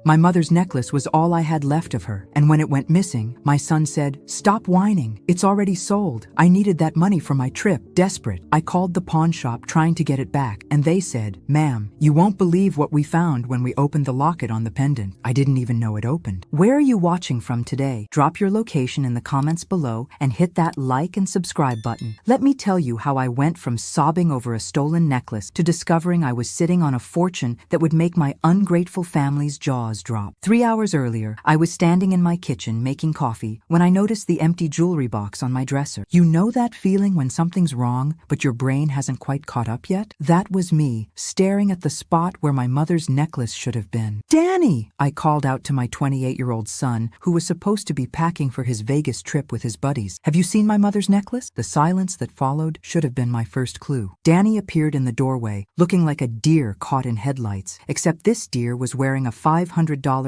My mother's necklace was all I had left of her, and when it went missing, my son said, "Stop whining. It's already sold. I needed that money for my trip." Desperate, I called the pawn shop trying to get it back, and they said, "Ma'am, you won't believe what we found when we opened the locket on the pendant. I didn't even know it opened." Where are you watching from today? Drop your location in the comments below and hit that like and subscribe button. Let me tell you how I went from sobbing over a stolen necklace to discovering I was sitting on a fortune that would make my ungrateful family's jaws drop. 3 hours earlier, I was standing in my kitchen making coffee when I noticed the empty jewelry box on my dresser. You know that feeling when something's wrong, but your brain hasn't quite caught up yet? That was me, staring at the spot where my mother's necklace should have been. "Danny!" I called out to my 28-year-old son, who was supposed to be packing for his Vegas trip with his buddies. "Have you seen my mother's necklace?" The silence that followed should have been my first clue. Danny appeared in the doorway, looking like a deer caught in headlights, except this deer was wearing a $500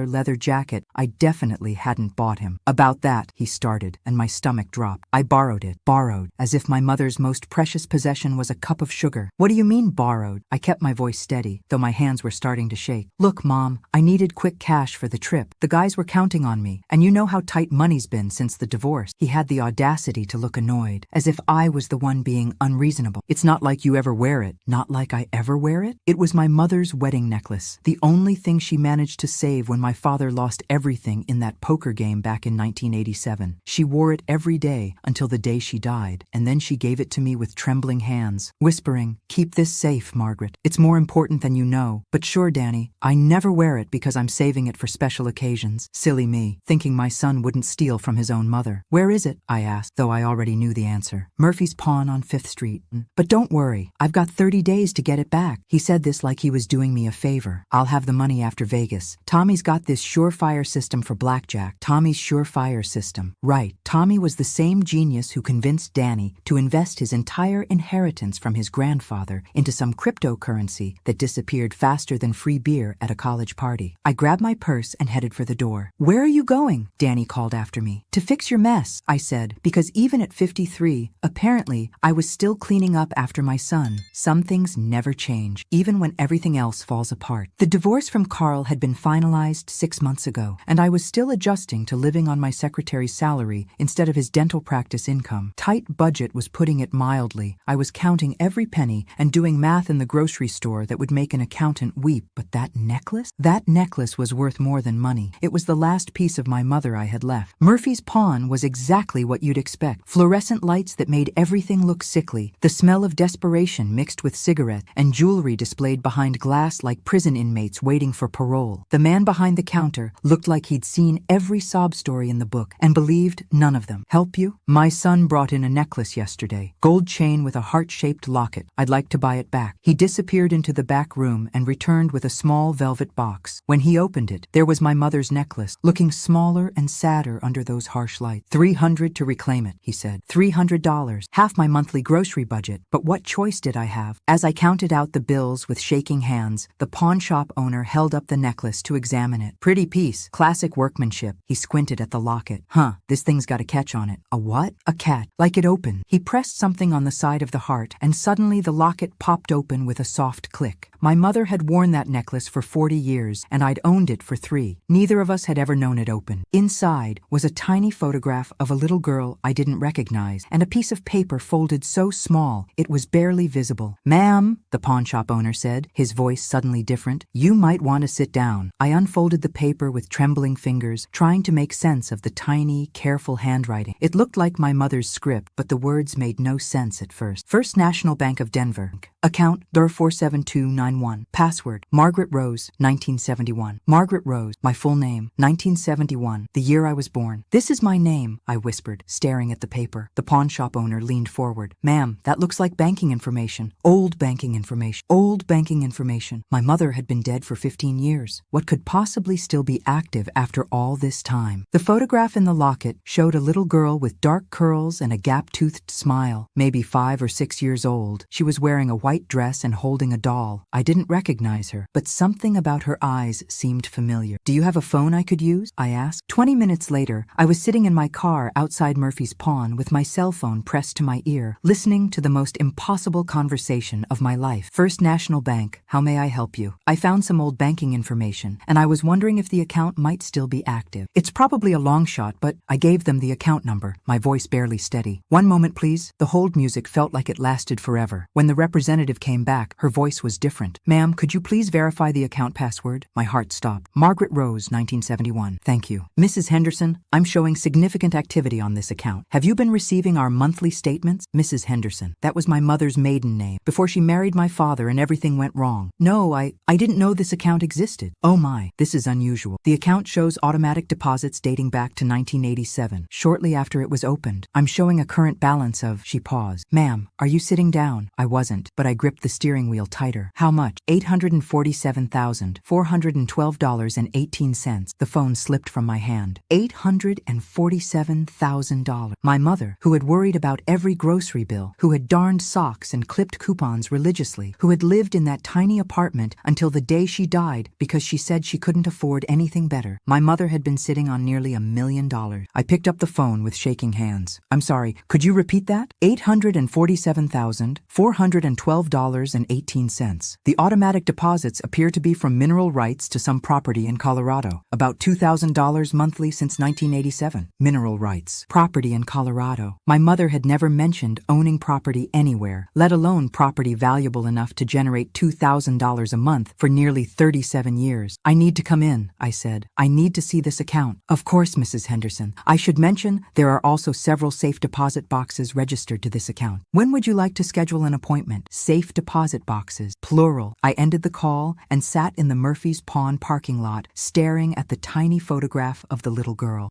leather jacket I definitely hadn't bought him. "About that," he started, and my stomach dropped. "I borrowed it." Borrowed, as if my mother's most precious possession was a cup of sugar. "What do you mean borrowed?" I kept my voice steady, though my hands were starting to shake. "Look, Mom, I needed quick cash for the trip. The guys were counting on me, and you know how tight money's been since the divorce." He had the audacity to look annoyed, as if I was the one being unreasonable. "It's not like you ever wear it." Not like I ever wear it? It was my mother's wedding necklace, the only thing she managed to save when my father lost everything in that poker game back in 1987. She wore it every day until the day she died, and then she gave it to me with trembling hands, whispering, "Keep this safe, Margaret. It's more important than you know." "But sure, Danny, I never wear it because I'm saving it for special occasions." Silly me, thinking my son wouldn't steal from his own mother. "Where is it?" I asked, though I already knew the answer. "Murphy's Pawn on 5th Street. But don't worry, I've got 30 days to get it back." He said this like he was doing me a favor. "I'll have the money after Vegas. Tommy's got this surefire system for blackjack." Tommy's surefire system. Right. Tommy was the same genius who convinced Danny to invest his entire inheritance from his grandfather into some cryptocurrency that disappeared faster than free beer at a college party. I grabbed my purse and headed for the door. "Where are you going?" Danny called after me. "To fix your mess," I said, because even at 53, apparently, I was still cleaning up after my son. Some things never change, even when everything else falls apart. The divorce from Carl had been finalized 6 months ago, and I was still adjusting to living on my secretary's salary instead of his dental practice income. Tight budget was putting it mildly. I was counting every penny and doing math in the grocery store that would make an accountant weep. But that necklace? That necklace was worth more than money. It was the last piece of my mother I had left. Murphy's Pawn was exactly what you'd expect. Fluorescent lights that made everything look sickly, the smell of desperation mixed with cigarette, and jewelry displayed behind glass like prison inmates waiting for parole. The man behind the counter looked like he'd seen every sob story in the book and believed none of them. "Help you?" "My son brought in a necklace yesterday. Gold chain with a heart-shaped locket. I'd like to buy it back." He disappeared into the back room and returned with a small velvet box. When he opened it, there was my mother's necklace, looking smaller and sadder under those harsh lights. "$300 to reclaim it," he said. $300, half my monthly grocery budget. But what choice did I have? As I counted out the bills with shaking hands, the pawn shop owner held up the necklace to examine it. "Pretty piece, classic workmanship." He squinted at the locket. This thing's got a catch on it." "A what?" "A cat. Like it opened." He pressed something on the side of the heart, and suddenly the locket popped open with a soft click. My mother had worn that necklace for 40 years, and I'd owned it for 3. Neither of us had ever known it open. Inside was a tiny photograph of a little girl I didn't recognize, and a piece of paper folded so small it was barely visible. "Ma'am," the pawn shop owner said, his voice suddenly different, "you might want to sit down." I unfolded the paper with trembling fingers, trying to make sense of the tiny, careful handwriting. It looked like my mother's script, but the words made no sense at first. "First National Bank of Denver. Account $47291. Password Margaret Rose, 1971. Margaret Rose, my full name, 1971, the year I was born." "This is my name," I whispered, staring at the paper. The pawn shop owner leaned forward. "Ma'am, that looks like banking information. Old banking information. Old banking information." My mother had been dead for 15 years. What could possibly still be active after all this time? The photograph in the locket showed a little girl with dark curls and a gap-toothed smile, maybe 5 or 6 years old. She was wearing a white dress and holding a doll. I didn't recognize her, but something about her eyes seemed familiar. Do you have a phone I could use? I asked. 20 minutes later, I was sitting in my car outside Murphy's Pawn with my cell phone pressed to my ear, listening to the most impossible conversation of my life. First National Bank, how may I help you? I found some old banking information, and I was wondering if the account might still be active. It's probably a long shot, but I gave them the account number, my voice barely steady. One moment, please. The hold music felt like it lasted forever. When the representative came back, her voice was different. Ma'am, could you please verify the account password? My heart stopped. Margaret Rose, 1971. Thank you. Mrs. Henderson, I'm showing significant activity on this account. Have you been receiving our monthly statements? Mrs. Henderson. That was my mother's maiden name, before she married my father and everything went wrong. No, I didn't know this account existed. Oh my, this is unusual. The account shows automatic deposits dating back to 1987, shortly after it was opened. I'm showing a current balance of, she paused. Ma'am, are you sitting down? I wasn't, but I gripped the steering wheel tighter. How much? $847,412.18. The phone slipped from my hand. $847,000. My mother, who had worried about every grocery bill, who had darned socks and clipped coupons religiously, who had lived in that tiny apartment until the day she died because she said she couldn't afford anything better. My mother had been sitting on nearly $1 million. I picked up the phone with shaking hands. I'm sorry, could you repeat that? $847,412.18. The automatic deposits appear to be from mineral rights to some property in Colorado. About $2,000 monthly since 1987. Mineral rights. Property in Colorado. My mother had never mentioned owning property anywhere, let alone property valuable enough to generate $2,000 a month for nearly 37 years. I need to come in, I said. I need to see this account. Of course, Mrs. Henderson. I should mention there are also several safe deposit boxes registered to this account. When would you like to schedule an appointment? Safe deposit boxes, plural. I ended the call and sat in the Murphy's Pawn parking lot, staring at the tiny photograph of the little girl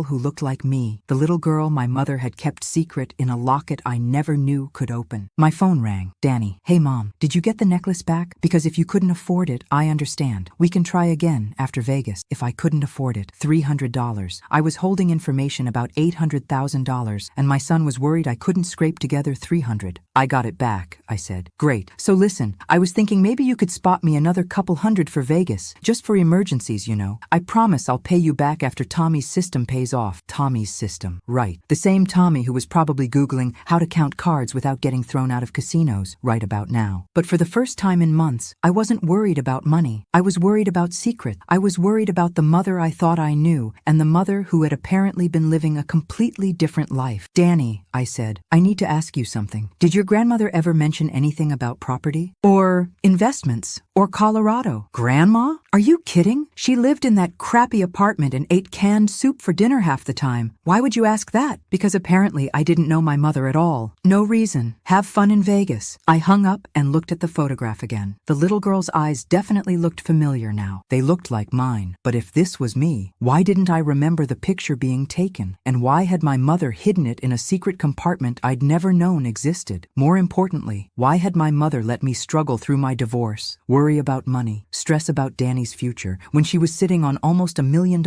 who looked like me, the little girl my mother had kept secret in a locket I never knew could open. My phone rang. Danny. Hey Mom, did you get the necklace back? Because if you couldn't afford it, I understand. We can try again after Vegas. If I couldn't afford it, $300. I was holding information about $800,000, and my son was worried I couldn't scrape together $300. I got it back, I said. Great. So listen, I was thinking maybe you could spot me another couple hundred for Vegas, just for emergencies, you know. I promise I'll pay you back after Tommy's system pays off. Tommy's system. Right. The same Tommy who was probably Googling how to count cards without getting thrown out of casinos right about now. But for the first time in months, I wasn't worried about money. I was worried about secret. I was worried about the mother I thought I knew, and the mother who had apparently been living a completely different life. Danny, I said, I need to ask you something. Did your grandmother ever mention anything about property? Or investments? Or Colorado? Grandma? Are you kidding? She lived in that crappy apartment and ate canned soup for dinner half the time. Why would you ask that? Because apparently I didn't know my mother at all. No reason. Have fun in Vegas. I hung up and looked at the photograph again. The little girl's eyes definitely looked familiar now. They looked like mine. But if this was me, why didn't I remember the picture being taken? And why had my mother hidden it in a secret compartment I'd never known existed? More importantly, why had my mother let me struggle through my divorce, worry about money, stress about Danny's future, when she was sitting on almost $1 million?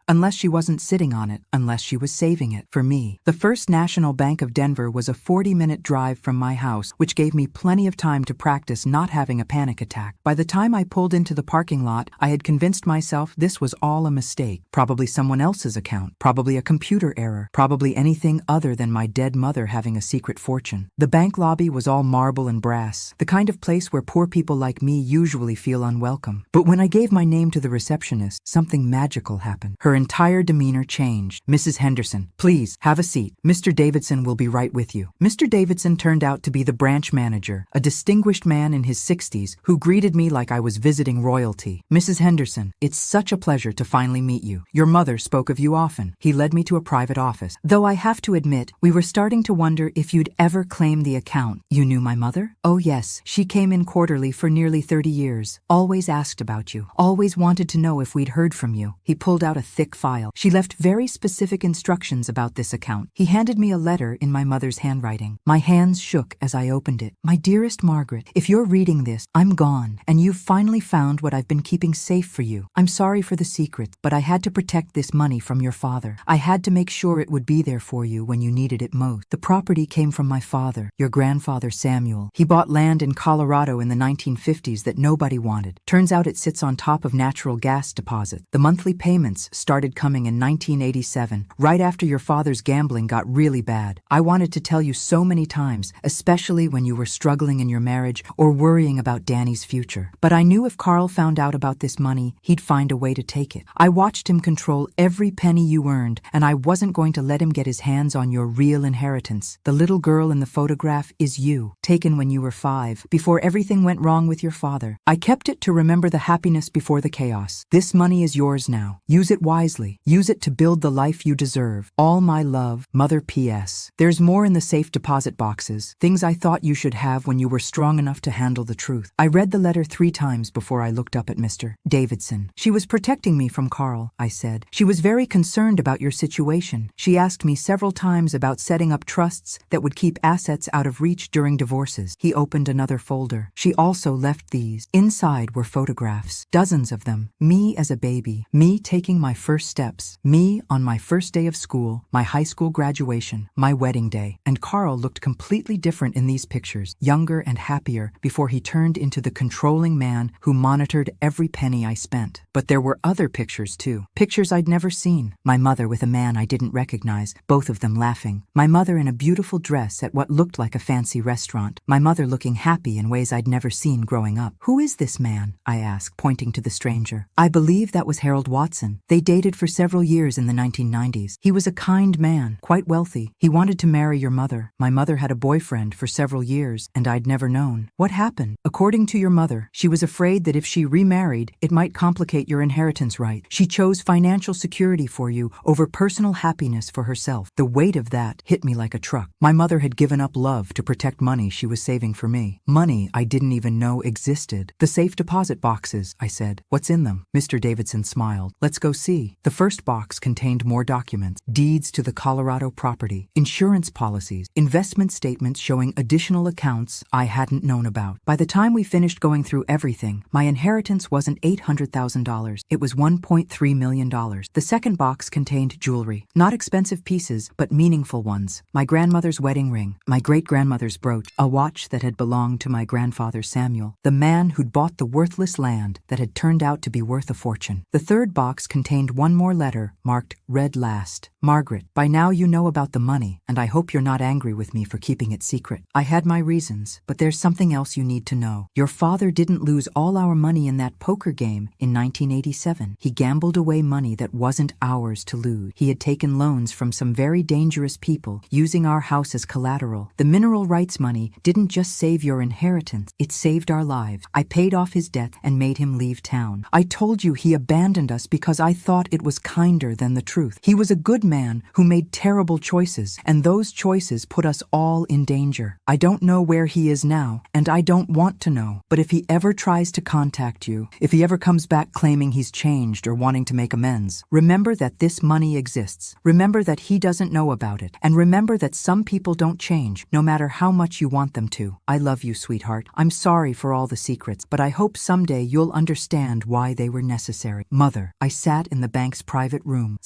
Unless she wasn't sitting on it, unless she was saving it for me. The First National Bank of Denver was a 40-minute drive from my house, which gave me plenty of time to practice not having a panic attack. By the time I pulled into the parking lot, I had convinced myself this was all a mistake. Probably someone else's account. Probably a computer error. Probably anything other than my dead mother having a secret fortune. The bank lobby was all marble and brass, the kind of place where poor people like me usually feel unwelcome. But when I gave my name to the receptionist, something magical happened. Her entire demeanor changed. Mrs. Henderson, please, have a seat. Mr. Davidson will be right with you. Mr. Davidson turned out to be the branch manager, a distinguished man in his 60s who greeted me like I was visiting royalty. Mrs. Henderson, it's such a pleasure to finally meet you. Your mother spoke of you often. He led me to a private office. Though I have to admit, we were starting to wonder if you'd ever claim the account. You knew my mother? Oh yes, she came in quarterly for nearly 30 years. Always asked about you. you. Always wanted to know if we'd heard from you. He pulled out a thick file. She left very specific instructions about this account. He handed me a letter in my mother's handwriting. My hands shook as I opened it. My dearest Margaret, if you're reading this, I'm gone, and you've finally found what I've been keeping safe for you. I'm sorry for the secret, but I had to protect this money from your father. I had to make sure it would be there for you when you needed it most. The property came from my father, your grandfather Samuel. He bought land in Colorado in the 1950s that nobody wanted. Turns out it sits on top of natural gas deposits. The monthly payments started coming in 1987, right after your father's gambling got really bad. I wanted to tell you so many times, especially when you were struggling in your marriage or worrying about Danny's future. But I knew if Carl found out about this money, he'd find a way to take it. I watched him control every penny you earned, and I wasn't going to let him get his hands on your real inheritance. The little girl in the photograph is you, taken when you were 5, before everything went wrong with your father. I kept it to remember the happiness before the chaos. This money is yours now. Use it wisely. Use it to build the life you deserve. All my love, Mother P.S. There's more in the safe deposit boxes, things I thought you should have when you were strong enough to handle the truth. I read the letter 3 times before I looked up at Mr. Davidson. She was protecting me from Carl, I said. She was very concerned about your situation. She asked me several times about setting up trusts that would keep assets out of reach during divorces. He opened another folder. She also left these. Inside were photographs, dozens of them. Me as a baby, me taking my first steps, me on my first day of school, my high school graduation, my wedding day. And Carl looked completely different in these pictures, younger and happier, before he turned into the controlling man who monitored every penny I spent. But there were other pictures too, pictures I'd never seen. My mother with a man I didn't recognize, both of them laughing. My mother in a beautiful dress at what looked like a fancy restaurant. My mother looking happy in ways I'd never seen growing up. Who is this man? I asked, pointing to the stranger. I believe that was Harold Watson. They dated for several years in the 1990s. He was a kind man, quite wealthy. He wanted to marry your mother. My mother had a boyfriend for several years, and I'd never known. What happened? According to your mother, she was afraid that if she remarried, it might complicate your inheritance right. She chose financial security for you over personal happiness for herself. The weight of that hit me like a truck. My mother had given up love to protect money she was saving for me. Money I didn't even know existed. The safe deposit boxes, I said. What's in them? Mr. Davidson smiled. Let's go see. The first box contained more documents, deeds to the Colorado property, insurance policies, investment statements showing additional accounts I hadn't known about. By the time we finished going through everything, my inheritance wasn't $800,000. It was $1.3 million. The second box contained jewelry. Not expensive pieces, but meaningful ones. My grandmother's wedding ring, my great-grandmother's brooch, a watch that had belonged to my grandfather Samuel, the man who'd bought the worthless land that had turned out to be worth a fortune. The third box contained one more letter, marked Read Last. Margaret, by now you know about the money, and I hope you're not angry with me for keeping it secret. I had my reasons, but there's something else you need to know. Your father didn't lose all our money in that poker game in 1987. He gambled away money that wasn't ours to lose. He had taken loans from some very dangerous people, using our house as collateral. The mineral rights money didn't just save your inheritance, it saved our lives. I paid off his debt and made him leave town. I told you he abandoned us because I thought it was kinder than the truth. He was a good man who made terrible choices, and those choices put us all in danger. I don't know where he is now, and I don't want to know, but if he ever tries to contact you, if he ever comes back claiming he's changed or wanting to make amends, remember that this money exists. Remember that he doesn't know about it, and remember that some people don't change, no matter how much you want them to. I love you, sweetheart. I'm sorry for all the secrets, but I hope someday you'll understand why they were necessary. Mother. I sat in the bank's private room,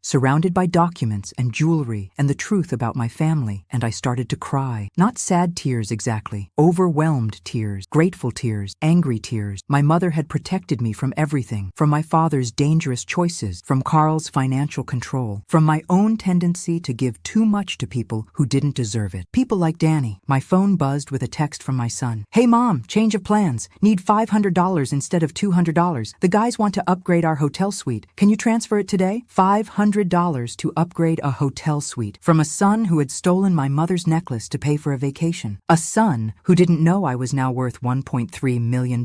surrounded by documents and jewelry and the truth about my family, and I started to cry. Not sad tears exactly, overwhelmed tears, grateful tears, angry tears. My mother had protected me from everything, from my father's dangerous choices, from Carl's financial control, from my own tendency to give too much to people who didn't deserve it. People like Danny. My phone buzzed with a text from my son. Hey mom, change of plans. Need $500 instead of $200. The guys want to upgrade our hotel suite. Can you transfer it today? $500 to upgrade a hotel suite from a son who had stolen my mother's necklace to pay for a vacation. A son who didn't know I was now worth $1.3 million.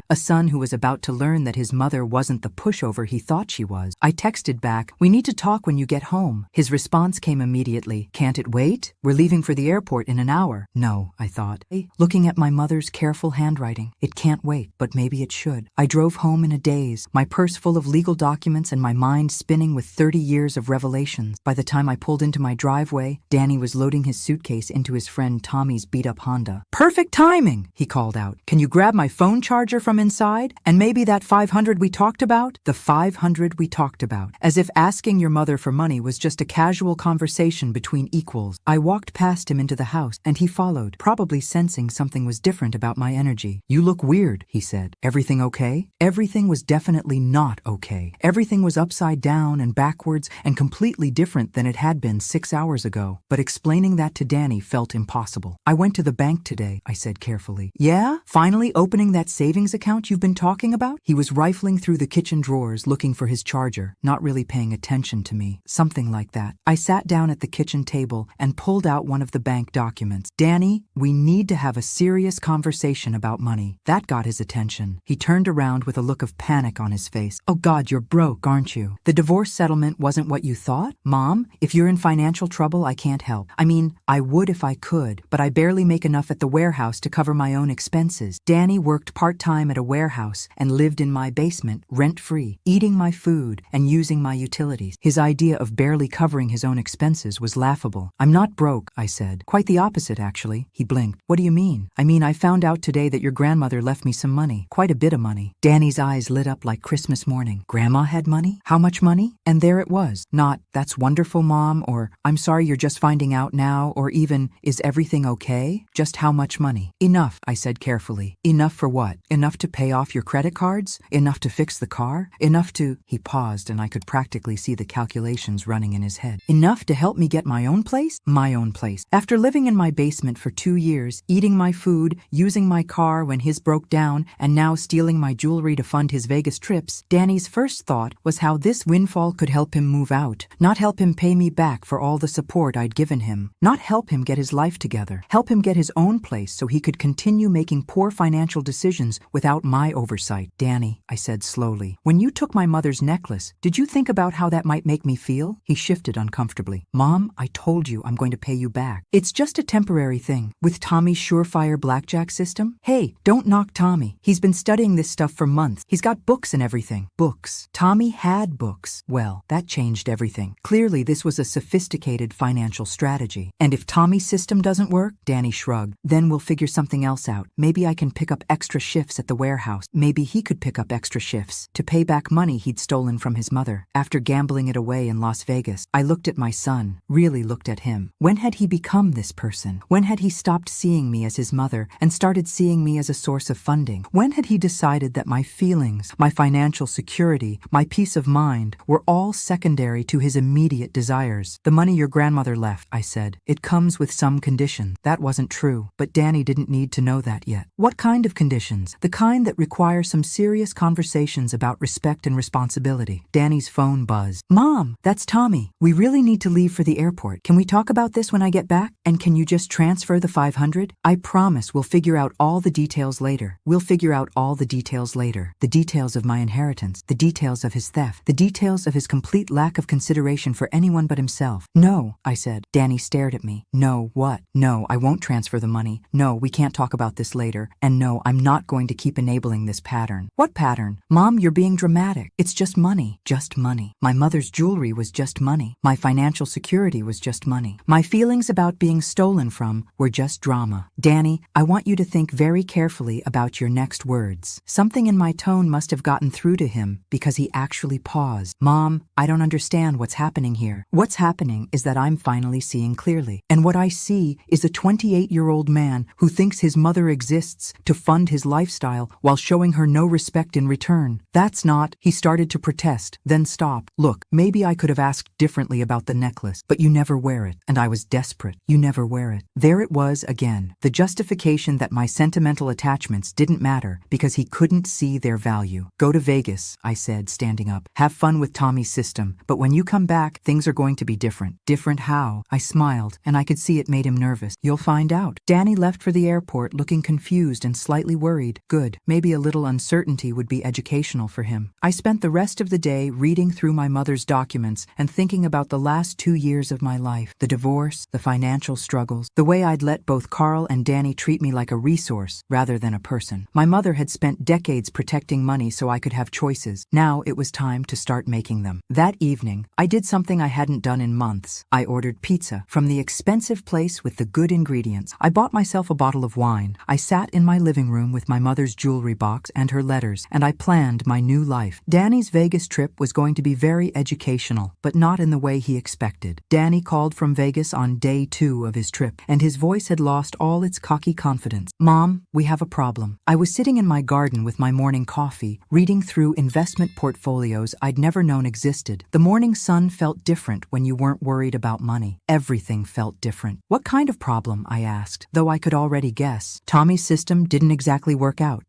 A son who was about to learn that his mother wasn't the pushover he thought she was. I texted back, "We need to talk when you get home." His response came immediately, "Can't it wait? We're leaving for the airport in an hour." No, I thought. Looking at my mother's careful handwriting, it can't wait, but maybe it should. I drove home in a daze, my purse full of legal documents and my mind spinning with 30 years of revelations. By the time I pulled into my driveway, Danny was loading his suitcase into his friend Tommy's beat-up Honda. "Perfect timing," he called out. "Can you grab my phone charger from inside? And maybe that 500 we talked about?" The 500 we talked about. As if asking your mother for money was just a casual conversation between equals. I walked past him into the house, and he followed, probably sensing something was different about my energy. "You look weird," he said. "Everything okay?" Everything was definitely not okay. Everything was upside down and backwards and completely different than it had been 6 hours ago. But explaining that to Danny felt impossible. "I went to the bank today," I said carefully. "Yeah? Finally opening that savings account you've been talking about?" He was rifling through the kitchen drawers looking for his charger, not really paying attention to me. Something like that. I sat down at the kitchen table and pulled out one of the bank documents. "Danny, we need to have a serious conversation about money." That got his attention. He turned around with a look of panic on his face. "Oh God, you're broke, aren't you? The divorce settlement wasn't what you thought? Mom, if you're in financial trouble, I can't help. I mean, I would if I could, but I barely make enough at the warehouse to cover my own expenses." Danny worked part-time at a warehouse and lived in my basement, rent-free, eating my food and using my utilities. His idea of barely covering his own expenses was laughable. "I'm not broke," I said. "Quite the opposite, actually." He blinked. "What do you mean?" "I mean, I found out today that your grandmother left me some money. Quite a bit of money." Danny's eyes lit up like Christmas morning. Grandma had money? How much money? And there it was. Not, "That's wonderful, Mom," or "I'm sorry you're just finding out now," or even, "Is everything okay?" Just how much money? "Enough," I said carefully. "Enough for what? Enough to pay off your credit cards? Enough to fix the car? Enough to—" He paused and I could practically see the calculations running in his head. "Enough to help me get my own place?" My own place. After living in my basement for 2 years, eating my food, using my car when his broke down, and now stealing my jewelry to fund his Vegas trips, Danny's first thought was how this windfall could help him move out, not help him pay me back for all the support I'd given him, not help him get his life together, help him get his own place so he could continue making poor financial decisions without my oversight. "Danny," I said slowly, "when you took my mother's necklace, did you think about how that might make me feel?" He shifted uncomfortably. "Mom, I told you I'm going to pay you back. It's just a temporary thing. With Tommy's surefire blackjack system? Hey, don't knock Tommy. He's been studying this stuff for months. He's got books and everything." Books. Tommy had books. Well, that changed everything. Clearly, this was a sophisticated financial strategy. "And if Tommy's system doesn't work?" Danny shrugged. "Then we'll figure something else out. Maybe I can pick up extra shifts at the warehouse. Maybe he could pick up extra shifts to pay back money he'd stolen from his mother after gambling it away in Las Vegas." I looked at my son, really looked at him. When had he become this person? When had he stopped seeing me as his mother and started seeing me as a source of funding? When had he decided that my feelings, my financial security, my peace of mind were all secondary to his immediate desires? "The money your grandmother left," I said. "It comes with some conditions." That wasn't true, but Danny didn't need to know that yet. "What kind of conditions?" "The kind that require some serious conversations about respect and responsibility." Danny's phone buzzed. "Mom, that's Tommy. We really need to leave for the airport. Can we talk about this when I get back? And can you just transfer the 500? I promise we'll figure out all the details later. We'll figure out all the details later. The details of my inheritance, the details of his theft, the details of his complete lack of consideration for anyone but himself." "No," I said. Danny stared at me. "No, what?" "No, I won't transfer the money. No, we can't talk about this later. And no, I'm not going to keep enabling this pattern." "What pattern?" "Mom, you're being dramatic. It's just money. Just money. My mother's jewelry was just money. My financial security was just money. My feelings about being stolen from were just drama." "Danny, I want you to think very carefully about your next words." Something in my tone must have gotten through to him because he actually paused. "Mom, I don't understand what's happening here. What's happening is that I'm finally seeing clearly. And what I see is a 28-year-old man who thinks his mother exists to fund his lifestyle while showing her no respect in return. That's not—" He started to protest, then stopped. "Look, maybe I could have asked differently about the necklace, but you never wear it. And I was desperate. You never wear it." There it was again. The justification that my sentimental attachments didn't matter because he couldn't see their value. "Go to Vegas," I said, standing up. "Have fun with Tommy's system. But when you come back, things are going to be different. Different how? I smiled, and I could see it made him nervous. You'll find out. Danny left for the airport looking confused and slightly worried. Good. Maybe a little uncertainty would be educational for him. I spent the rest of the day reading through my mother's documents and thinking about the last 2 years of my life. The divorce, the financial struggles, the way I'd let both Carl and Danny treat me like a resource rather than a person. My mother had spent decades protecting money so I could have choices. Now it was time to start making them. That evening, I did something I hadn't done in months. I ordered pizza from the expensive place with the good ingredients. I bought myself a bottle of wine. I sat in my living room with my mother's jewelry box and her letters, and I planned my new life. Danny's Vegas trip was going to be very educational, but not in the way he expected. Danny called from Vegas on day 2 of his trip, and his voice had lost all its cocky confidence. Mom, we have a problem. I was sitting in my garden with my morning coffee, reading through investment portfolios I'd never known existed. The morning sun felt different when you weren't worried about money. Everything felt different. What kind of problem? I asked, though I could already guess. Tommy's system didn't exactly work out.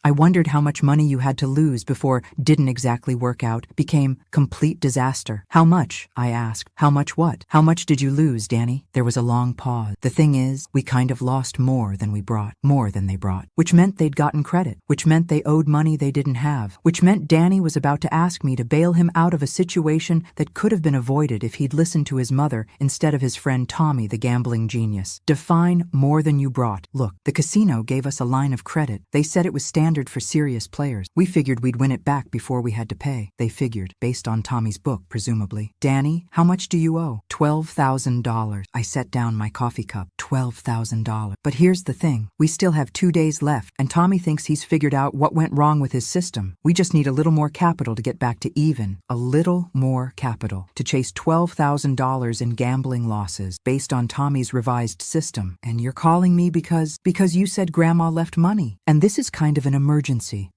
I wondered how much money you had to lose before didn't exactly work out became complete disaster. How much? I asked. How much what? How much did you lose, Danny? There was a long pause. The thing is, we kind of lost more than we brought, more than they brought, which meant they'd gotten credit, which meant they owed money they didn't have, which meant Danny was about to ask me to bail him out of a situation that could have been avoided if he'd listened to his mother instead of his friend Tommy, the gambling genius. Define more than you brought. Look, the casino gave us a line of credit. They said it was standard for serious players. We figured we'd win it back before we had to pay. They figured, based on Tommy's book, presumably. Danny, how much do you owe? $12,000. I set down my coffee cup. $12,000. But here's the thing. We still have 2 days left, and Tommy thinks he's figured out what went wrong with his system. We just need a little more capital to get back to even. A little more capital to chase $12,000 in gambling losses based on Tommy's revised system. And you're calling me because you said Grandma left money. And this is kind of an emergency.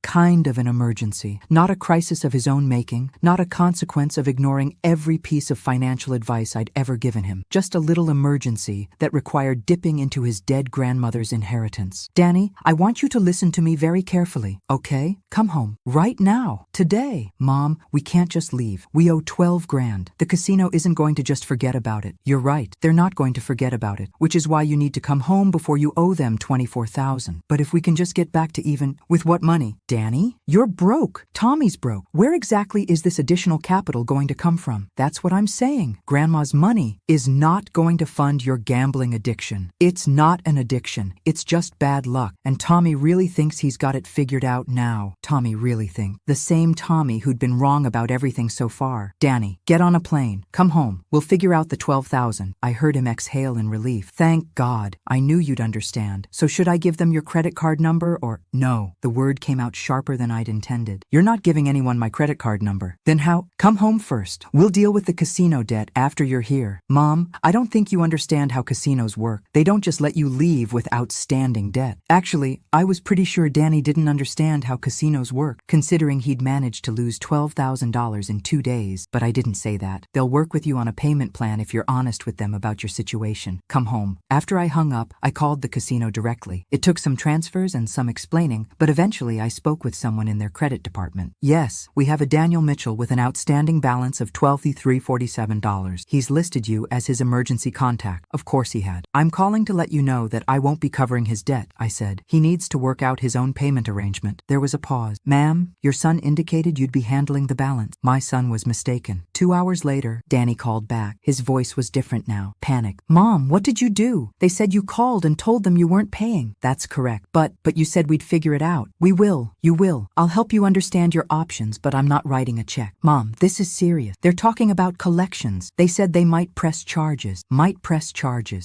Not a crisis of his own making, not a consequence of ignoring every piece of financial advice I'd ever given him. Just a little emergency that required dipping into his dead grandmother's inheritance. Danny, I want you to listen to me very carefully, okay? Come home. Right now. Today. Mom, we can't just leave. We owe 12 grand. The casino isn't going to just forget about it. You're right. They're not going to forget about it, which is why you need to come home before you owe them 24,000. But if we can just get back to even, with what money? Danny, you're broke. Tommy's broke. Where exactly is this additional capital going to come from? That's what I'm saying. Grandma's money is not going to fund your gambling addiction. It's not an addiction. It's just bad luck. And Tommy really thinks he's got it figured out now. Tommy really thinks. The same Tommy who'd been wrong about everything so far. Danny, get on a plane. Come home. We'll figure out the 12,000. I heard him exhale in relief. Thank God. I knew you'd understand. So should I give them your credit card number or? No. The word came out sharper than I'd intended. You're not giving anyone my credit card number. Then how? Come home first. We'll deal with the casino debt after you're here. Mom, I don't think you understand how casinos work. They don't just let you leave with outstanding debt. Actually, I was pretty sure Danny didn't understand how casinos work, considering he'd managed to lose $12,000 in 2 days. But I didn't say that. They'll work with you on a payment plan if you're honest with them about your situation. Come home. After I hung up, I called the casino directly. It took some transfers and some explaining, but eventually I spoke with someone in their credit department. Yes, we have a Daniel Mitchell with an outstanding balance of $12,347. He's listed you as his emergency contact. Of course he had. I'm calling to let you know that I won't be covering his debt, I said. He needs to work out his own payment arrangement. There was a pause. Ma'am, your son indicated you'd be handling the balance. My son was mistaken. 2 hours later, Danny called back. His voice was different now. Panic. Mom, what did you do? They said you called and told them you weren't paying. That's correct. But you said we'd figure it out. We will. You will. I'll help you understand your options, but I'm not writing a check. Mom, this is serious. They're talking about collections. They said they might press charges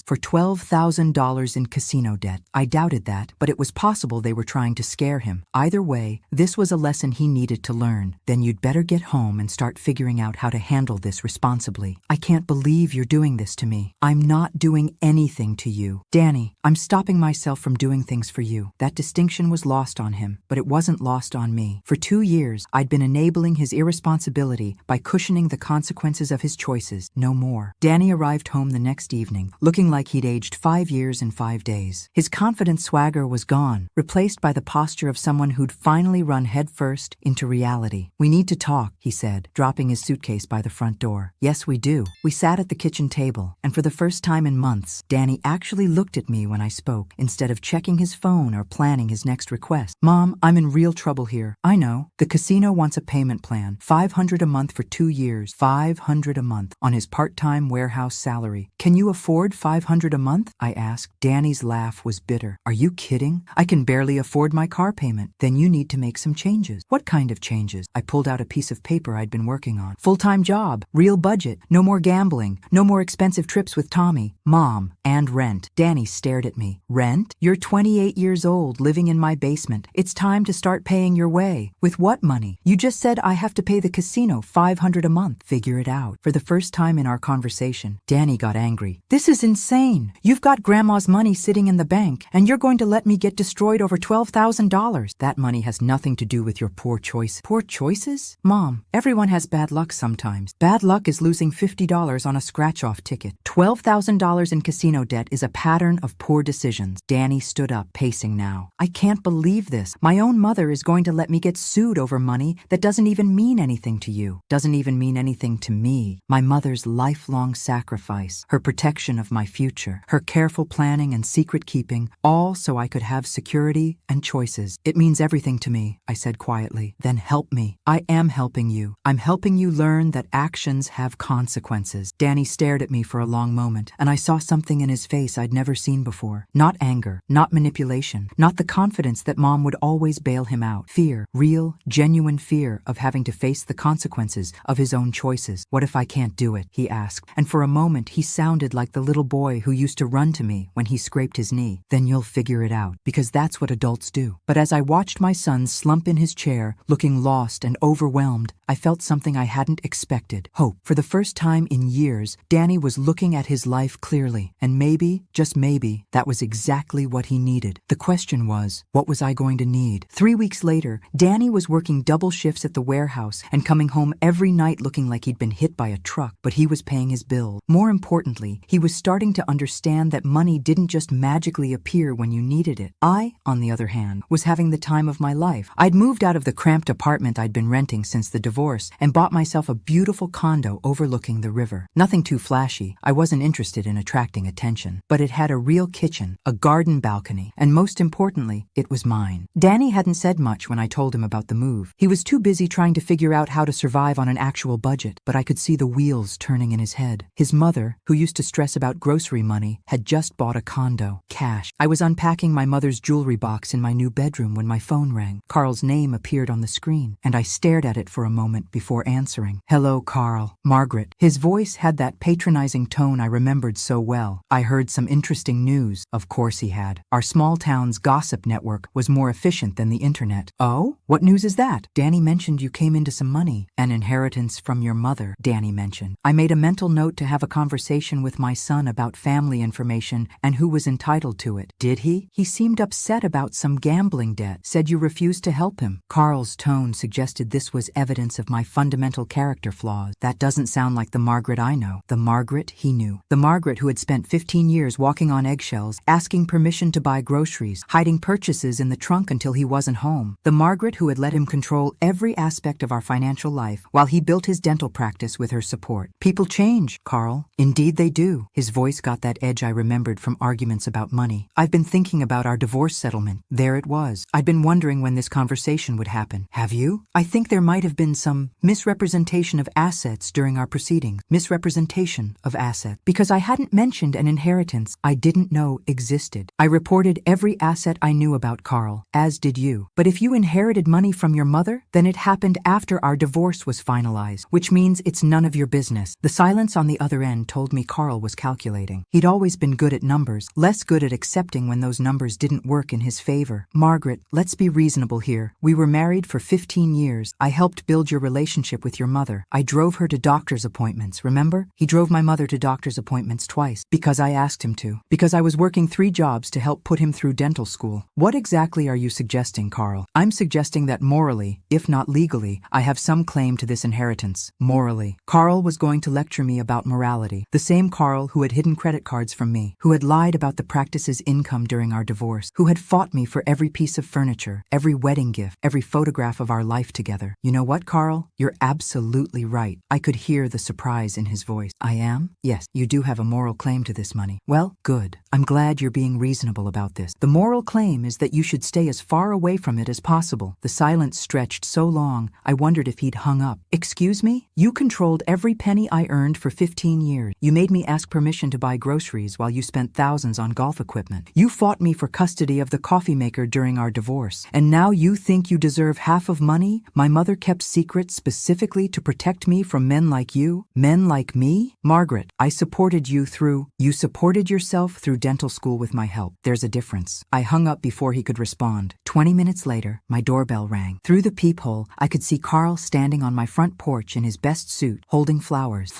for $12,000 in casino debt. I doubted that, but it was possible they were trying to scare him. Either way, this was a lesson he needed to learn. Then you'd better get home and start figuring out how to handle this responsibly. I can't believe you're doing this to me. I'm not doing anything to you. Danny, I'm stopping myself from doing things for you. That distinction was lost on him, but it wasn't lost on me. For 2 years, I'd been enabling his irresponsibility by cushioning the consequences of his choices, no more. Danny arrived home the next evening, looking like he'd aged aged 5 years and 5 days. His confident swagger was gone, replaced by the posture of someone who'd finally run headfirst into reality. "We need to talk," he said, dropping his suitcase by the front door. "Yes, we do." We sat at the kitchen table, and for the first time in months, Danny actually looked at me when I spoke, instead of checking his phone or planning his next request. "Mom, I'm in real trouble here." "I know. The casino wants a payment plan. $500 a month for 2 years. $500 a month on his part-time warehouse salary. Can you afford $500 a month?" I asked. Danny's laugh was bitter. "Are you kidding? I can barely afford my car payment." "Then you need to make some changes." "What kind of changes?" I pulled out a piece of paper I'd been working on. "Full-time job, real budget, no more gambling, no more expensive trips with Tommy, Mom, and rent." Danny stared at me. "Rent? You're 28 years old, living in my basement. It's time to start paying your way." "With what money? You just said I have to pay the casino $500 a month." "Figure it out." For the first time in our conversation, Danny got angry. "This is insane. You've got Grandma's money sitting in the bank, and you're going to let me get destroyed over $12,000. That money has nothing to do with your poor choice." "Poor choices?" "Mom, everyone has bad luck sometimes. Bad luck is losing $50 on a scratch-off ticket. $12,000 in casino debt is a pattern of poor decisions." Danny stood up, pacing now. "I can't believe this. My own mother is going to let me get sued over money that doesn't even mean anything to you. Doesn't even mean anything to me. My mother's lifelong sacrifice, her protection of my future, her careful planning and secret keeping, all so I could have security and choices. It means everything to me," I said quietly. "Then help me." "I am helping you. I'm helping you learn that actions have consequences." Danny stared at me for a long moment, and I saw something in his face I'd never seen before. Not anger, not manipulation, not the confidence that Mom would always bail him out. Fear, real, genuine fear of having to face the consequences of his own choices. "What if I can't do it?" he asked, and for a moment he sounded like the little boy who used to run to me when he scraped his knee. "Then you'll figure it out, because that's what adults do." But as I watched my son slump in his chair, looking lost and overwhelmed, I felt something I hadn't expected. Hope. For the first time in years, Danny was looking at his life clearly, and maybe, just maybe, that was exactly what he needed. The question was, what was I going to need? 3 weeks later, Danny was working double shifts at the warehouse and coming home every night looking like he'd been hit by a truck, but he was paying his bill. More importantly, he was starting to understand that money didn't just magically appear when you needed it. I, on the other hand, was having the time of my life. I'd moved out of the cramped apartment I'd been renting since the divorce and bought myself a beautiful condo overlooking the river. Nothing too flashy. I wasn't interested in attracting attention, but it had a real kitchen, a garden balcony, and most importantly, it was mine. Danny hadn't said much when I told him about the move. He was too busy trying to figure out how to survive on an actual budget, but I could see the wheels turning in his head. His mother, who used to stress about grocery money, had just bought a condo. Cash. I was unpacking my mother's jewelry box in my new bedroom when my phone rang. Carl's name appeared on the screen, and I stared at it for a moment before answering. "Hello, Carl." "Margaret." His voice had that patronizing tone I remembered so well. "I heard some interesting news." Of course he had. Our small town's gossip network was more efficient than the internet. "Oh? What news is that?" "Danny mentioned you came into some money. An inheritance from your mother," Danny mentioned. I made a mental note to have a conversation with my son about family information and who was entitled to it. "Did he?" "He seemed upset about some gambling debt. Said you refused to help him." Carl's tone suggested this was evidence of my fundamental character flaws. That doesn't sound like the Margaret I know. The Margaret he knew. The Margaret who had spent 15 years walking on eggshells, asking permission to buy groceries, hiding purchases in the trunk until he wasn't home. The Margaret who had let him control every aspect of our financial life while he built his dental practice with her support. "People change, Carl. Indeed they do." His voice got that edge I remembered from arguments about money. "I've been thinking about our divorce settlement." There it was. I'd been wondering when this conversation would happen. "Have you?" "I think there might have been some misrepresentation of assets during our proceedings." Misrepresentation of assets. Because I hadn't mentioned an inheritance I didn't know existed. I reported every asset I knew about Carl, as did you. "But if you inherited money from your mother, then it happened after our divorce was finalized, which means it's none of your business." The silence on the other end told me Carl was calculating. He'd always been good at numbers, less good at accepting when those numbers didn't work in his favor. "Margaret, let's be reasonable here. We were married for 15 years. I helped build rebuild your relationship with your mother. I drove her to doctor's appointments, remember? He drove my mother to doctor's appointments twice, because I asked him to. Because I was working 3 jobs to help put him through dental school. What exactly are you suggesting, Carl? I'm suggesting that morally, if not legally, I have some claim to this inheritance. Morally. Carl was going to lecture me about morality. The same Carl who had hidden credit cards from me, who had lied about the practice's income during our divorce, who had fought me for every piece of furniture, every wedding gift, every photograph of our life together. You know what, Carl? You're absolutely right. I could hear the surprise in his voice. I am? Yes, you do have a moral claim to this money. Well, good. I'm glad you're being reasonable about this. The moral claim is that you should stay as far away from it as possible. The silence stretched so long, I wondered if he'd hung up. Excuse me? You controlled every penny I earned for 15 years. You made me ask permission to buy groceries while you spent thousands on golf equipment. You fought me for custody of the coffee maker during our divorce. And now you think you deserve half of money my mother kept secret specifically to protect me from men like you? Men like me? Margaret, I supported you through. You supported yourself through dental school with my help. There's a difference. I hung up before he could respond. 20 minutes later, my doorbell rang. Through the peephole, I could see Carl standing on my front porch in his best suit, holding flowers,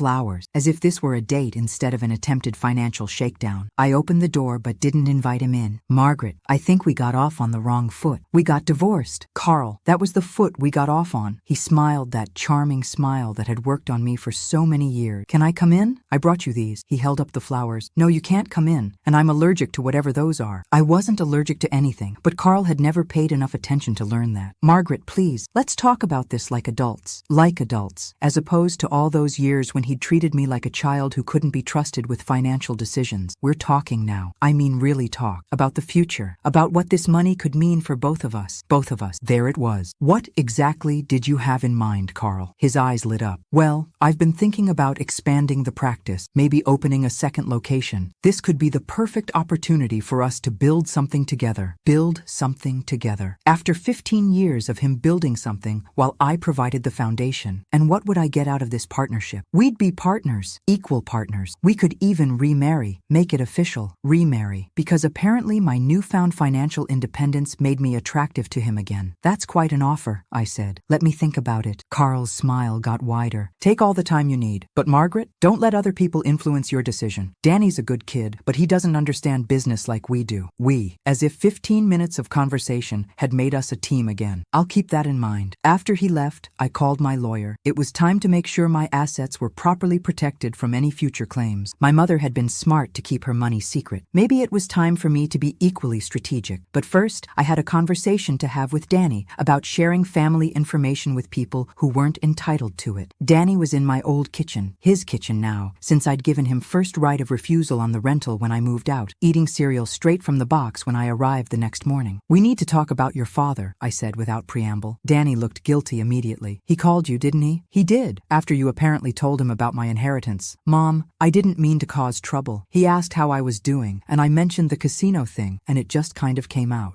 as if this were a date instead of an attempted financial shakedown. I opened the door but didn't invite him in. Margaret, I think we got off on the wrong foot. We got divorced. Carl, that was the foot we got off on. He smiled that charming smile that had worked on me for so many years. Can I come in? I brought you these. He held up the flowers. No, you can't come in, and I'm allergic to whatever those are. I wasn't allergic to anything, but Carl had never paid enough attention to learn that. Margaret, please, let's talk about this like adults. Like adults, as opposed to all those years when he'd treated me like a child who couldn't be trusted with financial decisions. We're talking now. I mean really talk. About the future. About what this money could mean for both of us. Both of us. There it was. What exactly did you have in mind, Carl? His eyes lit up. Well, I've been thinking about expanding the practice, maybe opening a second location. This could be the perfect opportunity for us to build something together. Build something together. After 15 years of him building something while I provided the foundation. And what would I get out of this partnership? We'd be partners, equal partners. We could even remarry, make it official, remarry, because apparently my newfound financial independence made me attractive to him again. That's quite an offer, I said. Let me think about it. Carl's smile got wider. Take all the time you need. But Margaret, don't let other people influence your decision. Danny's a good kid, but he doesn't understand business like we do. We, as if 15 minutes of conversation had made us a team again. I'll keep that in mind. After he left, I called my lawyer. It was time to make sure my assets were properly protected from any future claims. My mother had been smart to keep her money secret. Maybe it was time for me to be equally strategic. But first, I had a conversation to have with Danny about sharing family information with people who weren't entitled to it. Danny was in my old kitchen, his kitchen now, since I'd given him first right of refusal on the rental when I moved out, eating cereal straight from the box when I arrived the next morning. We need to talk about your father, I said without preamble. Danny looked guilty immediately. He called you, didn't he? He did, after you apparently told him about my inheritance. Mom, I didn't mean to cause trouble. He asked how I was doing, and I mentioned the casino thing, and it just kind of came out.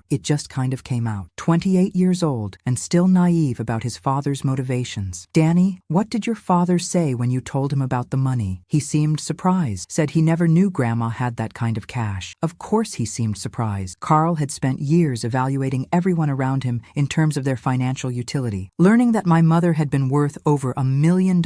28 years old, and still naive about his father's motivations. Danny, what did your father say when you told him about the money? He seemed surprised, said he never knew Grandma had that kind of cash. Of course he seemed surprised. Carl had spent years evaluating everyone around him in terms of their financial utility. Learning that my mother had been worth over $1 million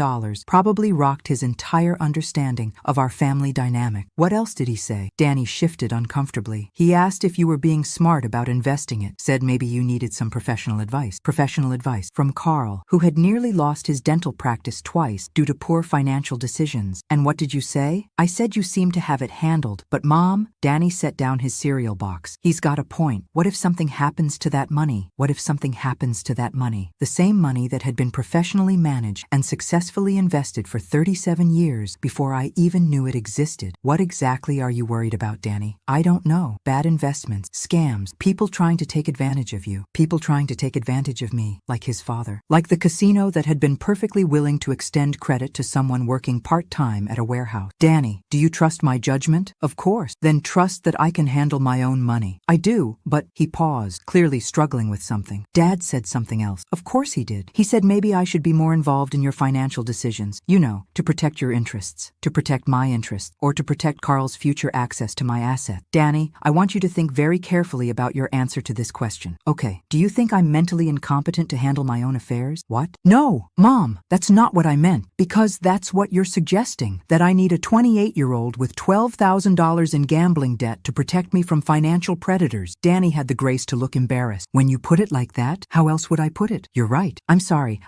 probably rocked his entire understanding of our family dynamic. What else did he say? Danny shifted uncomfortably. He asked if you were being smart about investing it, said maybe you needed some professional advice. Professional advice from Carl, who had nearly lost his dental practice twice due to poor financial decisions. And what did you say? I said you seemed to have it handled, but Mom, Danny set down his cereal box. He's got a point. What if something happens to that money? What if something happens to that money? The same money that had been professionally managed and successfully invested for 37 years before I even knew it existed. What exactly are you worried about, Danny? I don't know. Bad investments, scams, people trying to take advantage of you, people trying to take advantage of me, like his father. Like the casino that had been perfectly willing to extend credit to someone working part-time at a warehouse. Danny, do you trust my judgment? Of course. Then trust that I can handle my own money. I do, but he paused, clearly struggling with something. Dad said something else. Of course he did. He said maybe I should be more involved in your financial decisions. You know, to protect your interests, to protect my interests, or to protect Carl's future access to my asset. Danny, I want you to think very carefully about your answer to this question. Okay, do you think I'm mentally incompetent to handle my own affairs? What? No, Mom, that's not what I meant. Because that's what you're suggesting, that I need a 28-year-old with $12,000 in gambling debt to protect me from financial predators. Danny had the grace to look embarrassed. When you put it like that, how else would I put it? You're right. I'm sorry.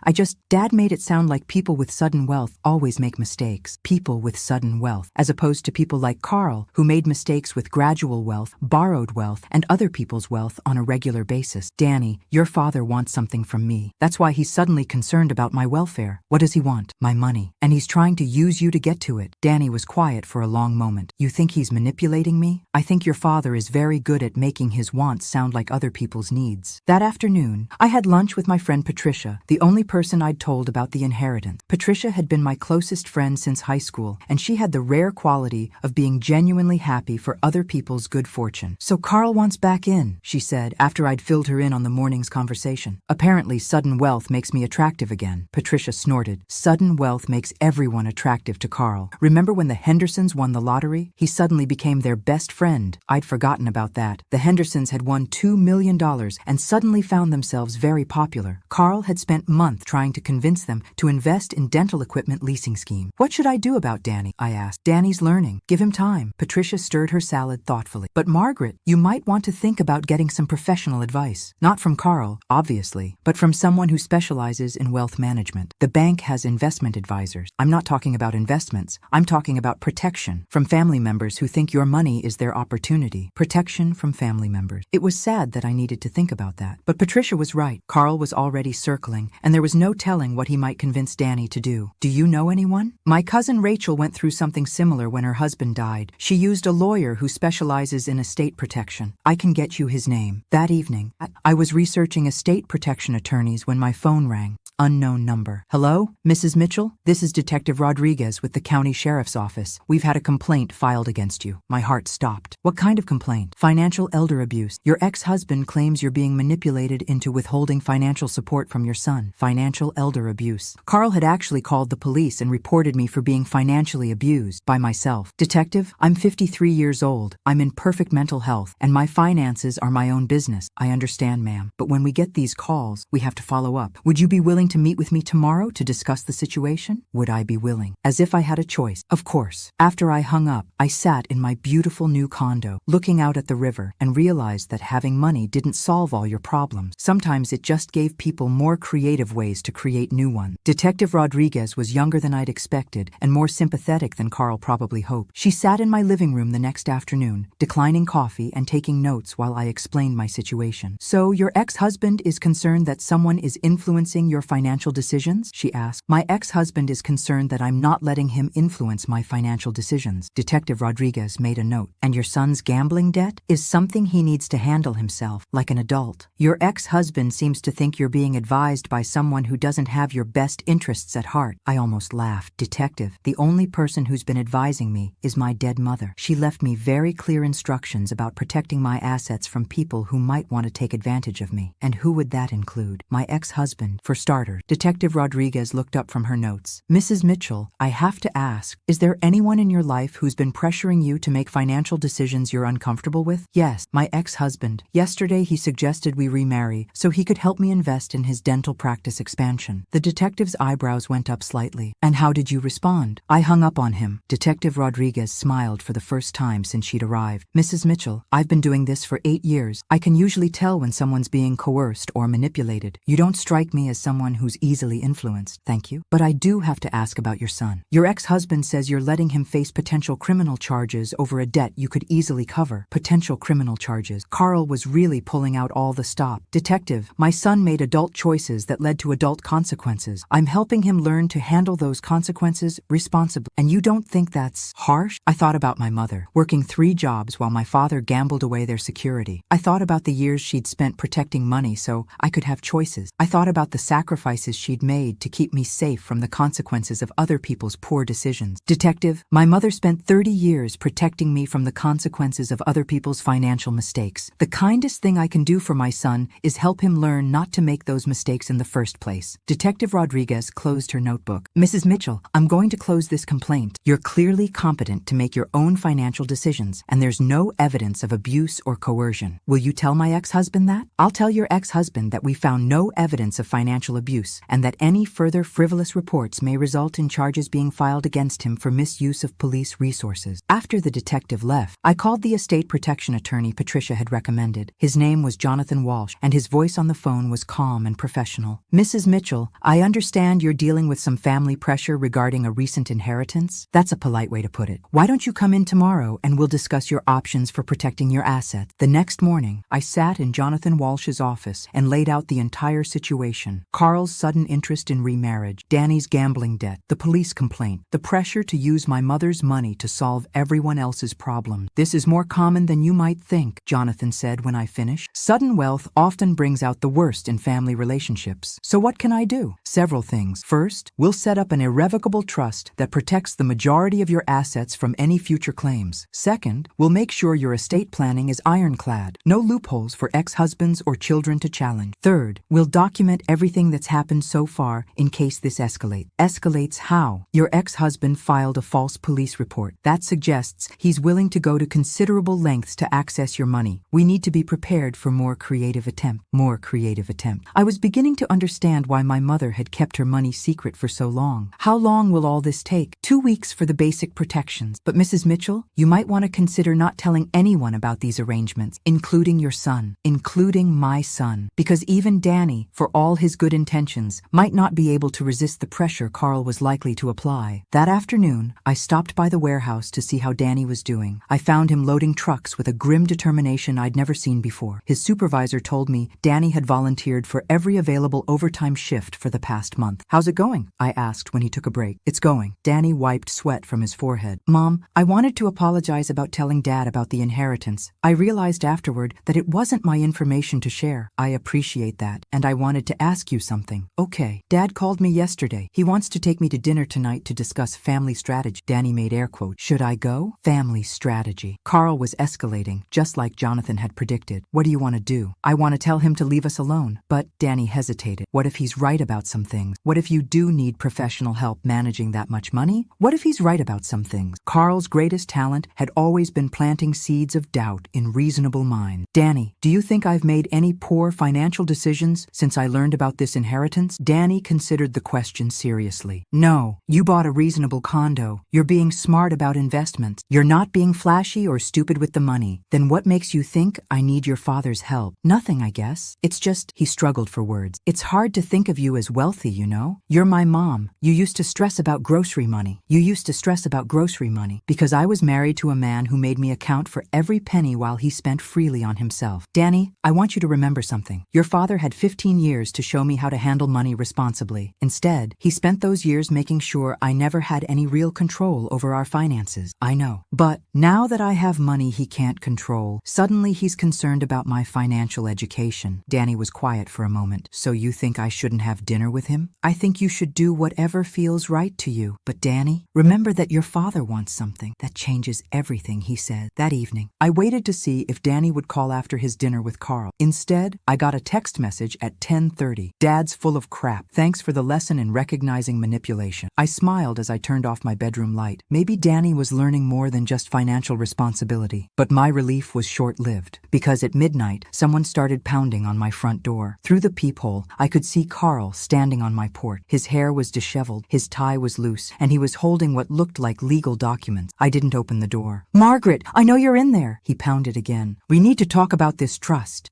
Dad made it sound like people with sudden wealth always make mistakes. People with sudden wealth, as opposed to people like Carl, who made mistakes with gradual wealth, borrowed wealth, and other people's wealth on a regular basis. Danny, your father wants something from me. That's why he's suddenly concerned about my welfare. What does he want? My money. And he's trying to use you to get to it. Danny was quiet for a long moment. You think he's manipulating me? I think your father is very good at making his wants sound like other people's needs. That afternoon, I had lunch with my friend Patricia, the only person I'd told about the inheritance. Patricia had been my closest friend since high school, and she had the rare quality of being genuinely happy for other people's good fortune. So Carl wants back in, she said, after I'd filled her in on the morning's conversation. Apparently, sudden wealth makes me attractive again. Patricia snorted. Sudden wealth makes everyone attractive to Carl. Remember when the Hendersons won the lottery? He suddenly became their best friend. I'd forgotten about that. The Hendersons had won $2 million and suddenly found themselves very popular. Carl had spent months trying to convince them to invest in dental equipment leasing scheme. What should I do about Danny? I asked. Danny's learning. Give him time. Patricia stirred her salad thoughtfully. But Margaret, you might want to think about getting some professional advice. Not from Carl, obviously, but from someone who specializes in wealth management. The bank has investment advisors. I'm not talking about investments. I'm talking about protection from family members who think your money is their opportunity. Protection from family members. It was sad that I needed to think about that. But Patricia was right. Carl was already circling, and there was no telling what he might convince Danny to do. Do you know anyone? My cousin Rachel went through something similar when her husband died. She used a lawyer who specializes in estate protection. I can get you his name. That evening, I was researching estate protection attorneys when my phone rang. Unknown number. Hello, Mrs. Mitchell? This is Detective Rodriguez with the county sheriff's office. We've had a complaint filed against you. My heart stopped. What kind of complaint? Financial elder abuse. Your ex-husband claims you're being manipulated into withholding financial support from your son. Financial elder abuse. Carl had actually called the police and reported me for being financially abused by myself. Detective, I'm 53 years old. I'm in perfect mental health, and my finances are my own business. I understand, ma'am. But when we get these calls, we have to follow up. Would you be willing to meet with me tomorrow to discuss the situation? Would I be willing? As if I had a choice. Of course. After I hung up, I sat in my beautiful new condo, looking out at the river, and realized that having money didn't solve all your problems. Sometimes it just gave people more creative ways to create new ones. Detective Rodriguez was younger than I'd expected and more sympathetic than Carl probably hoped. She sat in my living room the next afternoon, declining coffee and taking notes while I explained my situation. So your ex-husband is concerned that someone is influencing your financial decisions? She asked. My ex-husband is concerned that I'm not letting him influence my financial decisions. Detective Rodriguez made a note. And your son's gambling debt is something he needs to handle himself, like an adult. Your ex-husband seems to think you're being advised by someone who doesn't have your best interests at heart. I almost laughed. Detective, the only person who's been advising me is my dead mother. She left me very clear instructions about protecting my assets from people who might want to take advantage of me. And who would that include? My ex-husband, for starters. Detective Rodriguez looked up from her notes. Mrs. Mitchell, I have to ask, is there anyone in your life who's been pressuring you to make financial decisions you're uncomfortable with? Yes, my ex-husband. Yesterday he suggested we remarry so he could help me invest in his dental practice expansion. The detective's eyebrows went up slightly. And how did you respond? I hung up on him. Detective Rodriguez smiled for the first time since she'd arrived. Mrs. Mitchell, I've been doing this for 8 years. I can usually tell when someone's being coerced or manipulated. You don't strike me as someone who's easily influenced. Thank you. But I do have to ask about your son. Your ex-husband says you're letting him face potential criminal charges over a debt you could easily cover. Potential criminal charges. Carl was really pulling out all the stop. Detective, my son made adult choices that led to adult consequences. I'm helping him learn to handle those consequences responsibly. And you don't think that's harsh? I thought about my mother, working 3 jobs while my father gambled away their security. I thought about the years she'd spent protecting money so I could have choices. I thought about the sacrifices she'd made to keep me safe from the consequences of other people's poor decisions. Detective, my mother spent 30 years protecting me from the consequences of other people's financial mistakes. The kindest thing I can do for my son is help him learn not to make those mistakes in the first place. Detective Rodriguez closed her notebook. Mrs. Mitchell, I'm going to close this complaint. You're clearly competent to make your own financial decisions, and there's no evidence of abuse or coercion. Will you tell my ex-husband that? I'll tell your ex-husband that we found no evidence of financial abuse abuse, and that any further frivolous reports may result in charges being filed against him for misuse of police resources. After the detective left, I called the estate protection attorney Patricia had recommended. His name was Jonathan Walsh, and his voice on the phone was calm and professional. Mrs. Mitchell, I understand you're dealing with some family pressure regarding a recent inheritance. That's a polite way to put it. Why don't you come in tomorrow and we'll discuss your options for protecting your assets? The next morning, I sat in Jonathan Walsh's office and laid out the entire situation. Carl's sudden interest in remarriage, Danny's gambling debt, the police complaint, the pressure to use my mother's money to solve everyone else's problems. This is more common than you might think, Jonathan said when I finished. Sudden wealth often brings out the worst in family relationships. So what can I do? Several things. First, we'll set up an irrevocable trust that protects the majority of your assets from any future claims. Second, we'll make sure your estate planning is ironclad. No loopholes for ex-husbands or children to challenge. Third, we'll document everything that's happened so far in case this escalates. Escalates how? Your ex-husband filed a false police report. That suggests he's willing to go to considerable lengths to access your money. We need to be prepared for more creative attempt. I was beginning to understand why my mother had kept her money secret for so long. How long will all this take? 2 weeks for the basic protections. But Mrs. Mitchell, you might want to consider not telling anyone about these arrangements, including your son, including my son, because even Danny, for all his good intentions, might not be able to resist the pressure Carl was likely to apply. That afternoon, I stopped by the warehouse to see how Danny was doing. I found him loading trucks with a grim determination I'd never seen before. His supervisor told me Danny had volunteered for every available overtime shift for the past month. How's it going? I asked when he took a break. It's going. Danny wiped sweat from his forehead. Mom, I wanted to apologize about telling Dad about the inheritance. I realized afterward that it wasn't my information to share. I appreciate that, and I wanted to ask you something. Okay. Dad called me yesterday. He wants to take me to dinner tonight to discuss family strategy. Danny made air quotes. Should I go? Family strategy. Carl was escalating, just like Jonathan had predicted. What do you want to do? I want to tell him to leave us alone. But Danny hesitated. What if he's right about some things? What if you do need professional help managing that much money? What if he's right about some things? Carl's greatest talent had always been planting seeds of doubt in reasonable minds. Danny, do you think I've made any poor financial decisions since I learned about this inheritance? Danny considered the question seriously. No, you bought a reasonable condo. You're being smart about investments. You're not being flashy or stupid with the money. Then what makes you think I need your father's help? Nothing, I guess. It's just, he struggled for words. It's hard to think of you as wealthy, you know? You're my mom. You used to stress about grocery money. Because I was married to a man who made me account for every penny while he spent freely on himself. Danny, I want you to remember something. Your father had 15 years to show me how to handle money responsibly. Instead, he spent those years making sure I never had any real control over our finances. I know. But now that I have money he can't control, suddenly he's concerned about my financial education. Danny was quiet for a moment. So you think I shouldn't have dinner with him? I think you should do whatever feels right to you. But Danny, remember that your father wants something. That changes everything, he said. That evening, I waited to see if Danny would call after his dinner with Carl. Instead, I got a text message at 10:30. Dad's full of crap. Thanks for the lesson in recognizing manipulation. I smiled as I turned off my bedroom light. Maybe Danny was learning more than just financial responsibility. But my relief was short-lived, because at midnight, someone started pounding on my front door. Through the peephole, I could see Carl standing on my porch. His hair was disheveled, his tie was loose, and he was holding what looked like legal documents. I didn't open the door. Margaret, I know you're in there, he pounded again. We need to talk about this trust.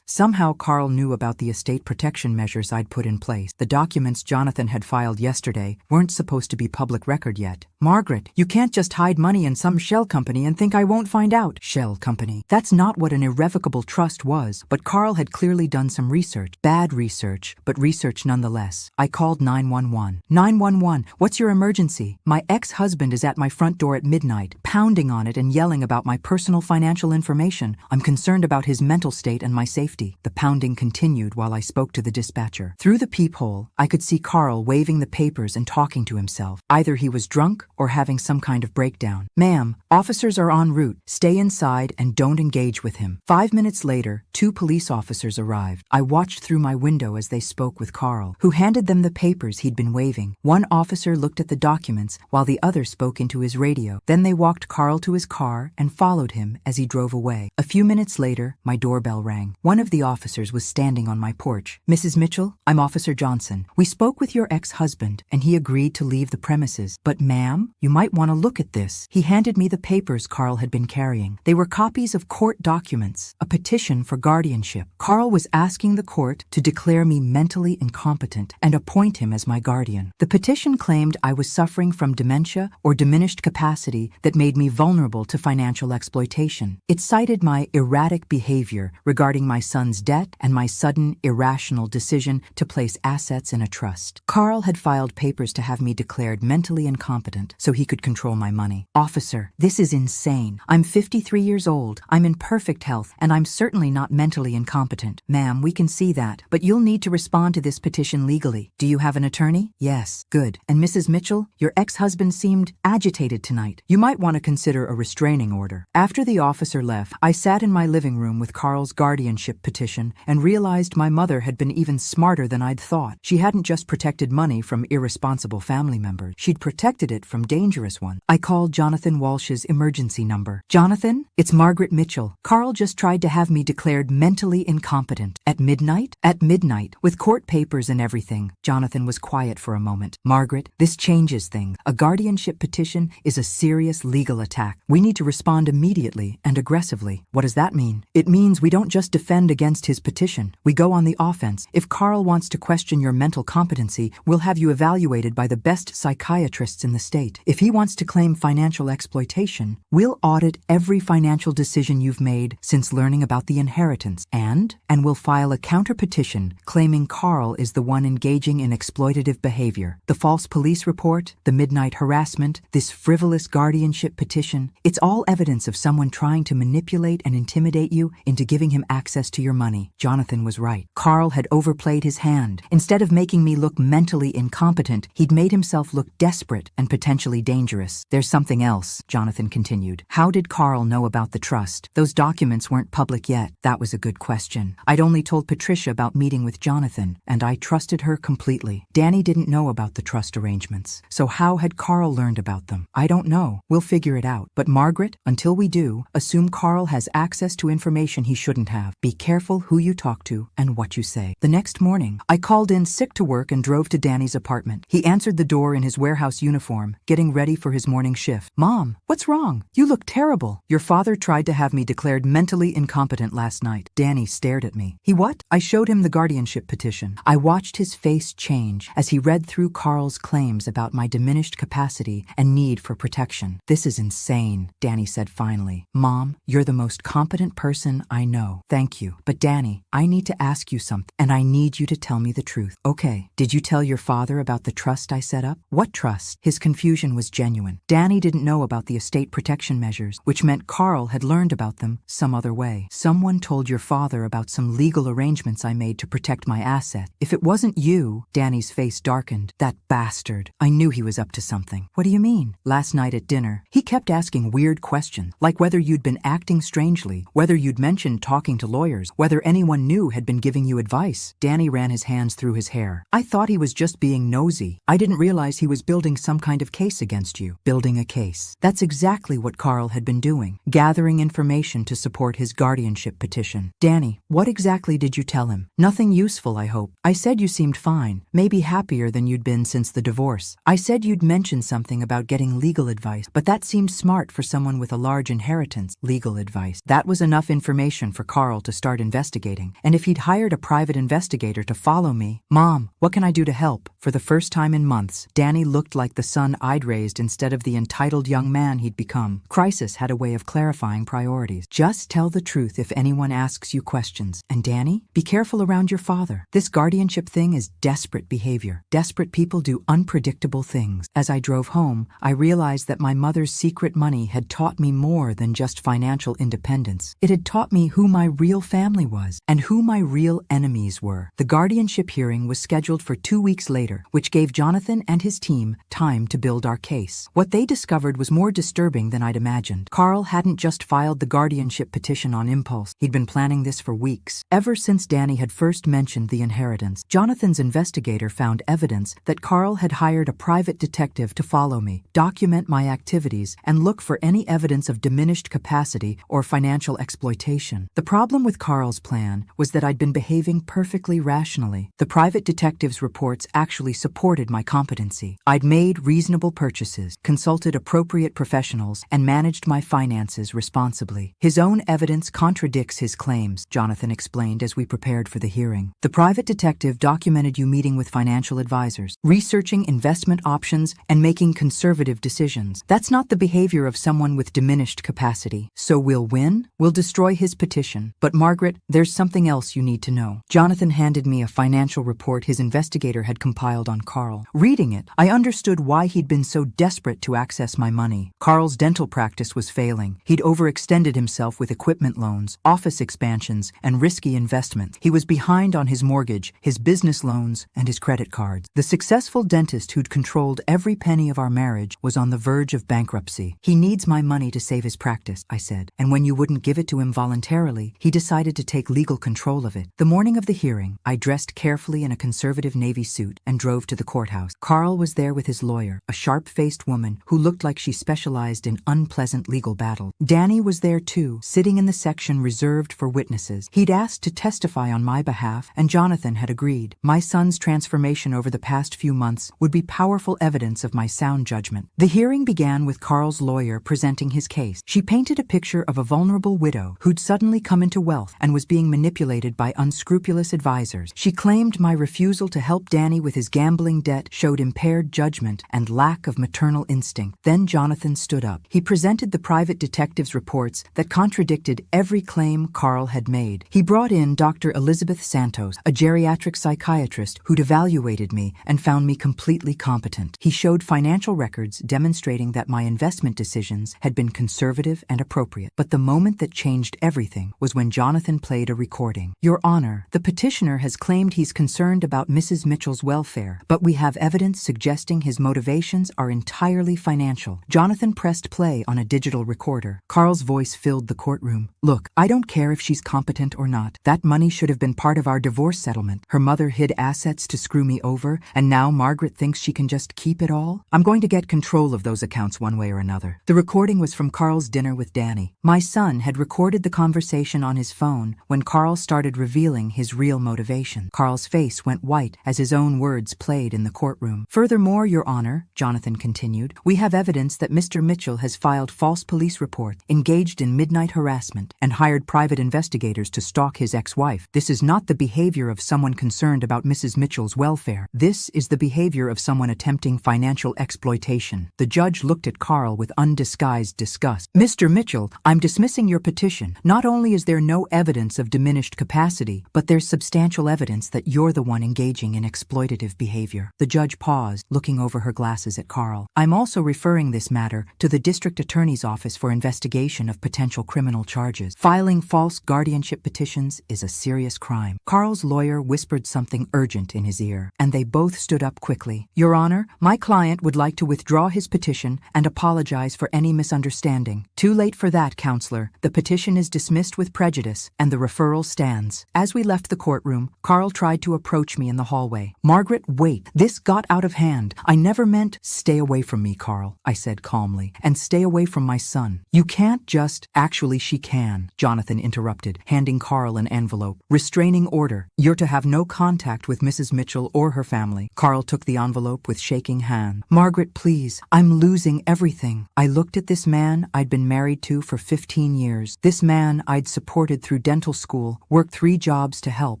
Somehow Carl knew about the estate protection measures I'd put in place. The documents Jonathan had filed yesterday weren't supposed to be public record yet. Margaret, you can't just hide money in some shell company and think I won't find out. Shell company. That's not what an irrevocable trust was, but Carl had clearly done some research. Bad research, but research nonetheless. I called 911. 911, what's your emergency? My ex-husband is at my front door at midnight, pounding on it and yelling about my personal financial information. I'm concerned about his mental state and my safety. The pounding continued while I spoke to the dispatcher. Through the peephole, I could see Carl waving the papers and talking to himself. Either he was drunk or having some kind of breakdown. Ma'am, officers are en route. Stay inside and don't engage with him. 5 minutes later, 2 police officers arrived. I watched through my window as they spoke with Carl, who handed them the papers he'd been waving. One officer looked at the documents while the other spoke into his radio. Then they walked Carl to his car and followed him as he drove away. A few minutes later, my doorbell rang. One of the officers was standing on my porch. Mrs. Mitchell, I'm Officer Johnson. We spoke with your ex-husband, and he agreed to leave the premises. But ma'am, you might want to look at this. He handed me the papers Carl had been carrying. They were copies of court documents, a petition for guardianship. Carl was asking the court to declare me mentally incompetent and appoint him as my guardian. The petition claimed I was suffering from dementia or diminished capacity that made me vulnerable to financial exploitation. It cited my erratic behavior regarding my son's debt and my sudden, irrational decision to place assets in a trust. Carl had filed papers to have me declared mentally incompetent so he could control my money. Officer, this is insane. I'm 53 years old, I'm in perfect health, and I'm certainly not mentally incompetent. Ma'am, we can see that, but you'll need to respond to this petition legally. Do you have an attorney? Yes. Good. And Mrs. Mitchell, your ex-husband seemed agitated tonight. You might want to consider a restraining order. After the officer left, I sat in my living room with Carl's guardianship petition and realized my mother had been even smarter than I'd thought. She hadn't just protected money from irresponsible family members. She'd protected it from dangerous ones. I called Jonathan Walsh's emergency number. Jonathan, it's Margaret Mitchell. Carl just tried to have me declared mentally incompetent. At midnight? At midnight, with court papers and everything. Jonathan was quiet for a moment. Margaret, this changes things. A guardianship petition is a serious legal attack. We need to respond immediately and aggressively. What does that mean? It means we don't just defend against his petition. We go on the offense. If Carl wants to question your mental competency, we'll have you evaluated by the best psychiatrists in the state. If he wants to claim financial exploitation, we'll audit every financial decision you've made since learning about the inheritance. And we'll file a counter-petition claiming Carl is the one engaging in exploitative behavior. The false police report, the midnight harassment, this frivolous guardianship petition, it's all evidence of someone trying to manipulate and intimidate you into giving him access to your money. Jonathan was right. Carl had overplayed his hand. Instead of making me look mentally incompetent, he'd made himself look desperate and potentially dangerous. There's something else, Jonathan continued. How did Carl know about the trust? Those documents weren't public yet. That was a good question. I'd only told Patricia about meeting with Jonathan, and I trusted her completely. Danny didn't know about the trust arrangements. So how had Carl learned about them? I don't know. We'll figure it out. But Margaret, until we do, assume Carl has access to information he shouldn't have. Be careful who you talk to and what you say. The next morning, I called in sick to work and drove to Danny's apartment. He answered the door in his warehouse uniform, getting ready for his morning shift. Mom, what's wrong? You look terrible. Your father tried to have me declared mentally incompetent last night. Danny stared at me. He what? I showed him the guardianship petition. I watched his face change as he read through Carl's claims about my diminished capacity and need for protection. This is insane, Danny said finally. Mom, you're the most competent person I know. Thank you. But Danny, I need to ask you something, and I need you to tell me the truth. Okay, did you tell your father about the trust I set up? What trust? His confusion was genuine. Danny didn't know about the estate protection measures, which meant Carl had learned about them some other way. Someone told your father about some legal arrangements I made to protect my asset. If it wasn't you, Danny's face darkened. That bastard. I knew he was up to something. What do you mean? Last night at dinner, he kept asking weird questions, like whether you'd been acting strangely, whether you'd mentioned talking to lawyers, whether anyone new had been giving you advice. Danny ran his hands through his hair. I thought he was just being nosy. I didn't realize he was building some kind of case against you. Building a case. That's exactly what Carl had been doing, gathering information to support his guardianship petition. Danny, what exactly did you tell him? Nothing useful, I hope. I said you seemed fine, maybe happier than you'd been since the divorce. I said you'd mentioned something about getting legal advice, but that seemed smart for someone with a large inheritance. Legal advice. That was enough information for Carl to start investigating. And if he'd hired a private investigator to follow me, Mom, what can I do to help? For the first time in months, Danny looked like the son I'd raised instead of the entitled young man he'd become. Crisis had a way of clarifying priorities. Just tell the truth if anyone asks you questions. And Danny, be careful around your father. This guardianship thing is desperate behavior. Desperate people do unpredictable things. As I drove home, I realized that my mother's secret money had taught me more than just financial independence. It had taught me who my real family was and who my real enemies were. The guardianship hearing was scheduled for 2 weeks later, which gave Jonathan and his team time to build our case. What they discovered was more disturbing than I'd imagined. Carl hadn't just filed the guardianship petition on impulse. He'd been planning this for weeks. Ever since Danny had first mentioned the inheritance, Jonathan's investigator found evidence that Carl had hired a private detective to follow me, document my activities, and look for any evidence of diminished capacity or financial exploitation. The problem with Carl's plan was that I'd been behaving perfectly rationally professionally. The private detective's reports actually supported my competency. I'd made reasonable purchases, consulted appropriate professionals, and managed my finances responsibly. His own evidence contradicts his claims, Jonathan explained as we prepared for the hearing. The private detective documented you meeting with financial advisors, researching investment options, and making conservative decisions. That's not the behavior of someone with diminished capacity. So we'll win? We'll destroy his petition. But Margaret, there's something else you need to know. Jonathan handed me a financial report his investigator had compiled on Carl. Reading it, I understood why he'd been so desperate to access my money. Carl's dental practice was failing. He'd overextended himself with equipment loans, office expansions, and risky investments. He was behind on his mortgage, his business loans, and his credit cards. The successful dentist who'd controlled every penny of our marriage was on the verge of bankruptcy. He needs my money to save his practice, I said. And when you wouldn't give it to him voluntarily, he decided to take legal control of it. The morning of the hearing, I dressed carefully in a conservative navy suit and drove to the courthouse. Carl was there with his lawyer, a sharp-faced woman who looked like she specialized in unpleasant legal battles. Danny was there too, sitting in the section reserved for witnesses. He'd asked to testify on my behalf, and Jonathan had agreed. My son's transformation over the past few months would be powerful evidence of my sound judgment. The hearing began with Carl's lawyer presenting his case. She painted a picture of a vulnerable widow who'd suddenly come into wealth and was being manipulated by unscrupulous advisors. She claimed my refusal to help Danny with his gambling debt showed impaired judgment and lack of maternal instinct. Then Jonathan stood up. He presented the private detective's reports that contradicted every claim Carl had made. He brought in Dr. Elizabeth Santos, a geriatric psychiatrist who'd evaluated me and found me completely competent. He showed financial records demonstrating that my investment decisions had been conservative and appropriate. But the moment that changed everything was when Jonathan played a recording. Your Honor, the petitioner has claimed he's concerned about Mrs. Mitchell's welfare, but we have evidence suggesting his motivations are entirely financial. Jonathan pressed play on a digital recorder. Carl's voice filled the courtroom. Look, I don't care if she's competent or not. That money should have been part of our divorce settlement. Her mother hid assets to screw me over, and now Margaret thinks she can just keep it all? I'm going to get control of those accounts one way or another. The recording was from Carl's dinner with Danny. My son had recorded the conversation on his phone when Carl started revealing his real motivation. Carl's face went white as his own words played in the courtroom. Furthermore, Your Honor, Jonathan continued, we have evidence that Mr. Mitchell has filed false police reports, engaged in midnight harassment, and hired private investigators to stalk his ex-wife. This is not the behavior of someone concerned about Mrs. Mitchell's welfare. This is the behavior of someone attempting financial exploitation. The judge looked at Carl with undisguised disgust. Mr. Mitchell, I'm dismissing your petition. Not only is there no evidence of diminished capacity, but there's substantial evidence that you're the one engaging in exploitative behavior. The judge paused, looking over her glasses at Carl. I'm also referring this matter to the district attorney's office for investigation of potential criminal charges. Filing false guardianship petitions is a serious crime. Carl's lawyer whispered something urgent in his ear, and they both stood up quickly. Your Honor, my client would like to withdraw his petition and apologize for any misunderstanding. Too late for that, counselor. The petition is dismissed with prejudice, and the referral stands. As we left the courtroom, Carl tried to approach me in the hallway. Margaret, wait. This got out of hand. I never meant— Stay away from me, Carl, I said calmly, and stay away from my son. You can't just— Actually, she can, Jonathan interrupted, handing Carl an envelope. Restraining order. You're to have no contact with Mrs. Mitchell or her family. Carl took the envelope with shaking hand. Margaret, please. I'm losing everything. I looked at this man I'd been married to for 15 years. This man I'd supported through dental school, worked 3 jobs to help,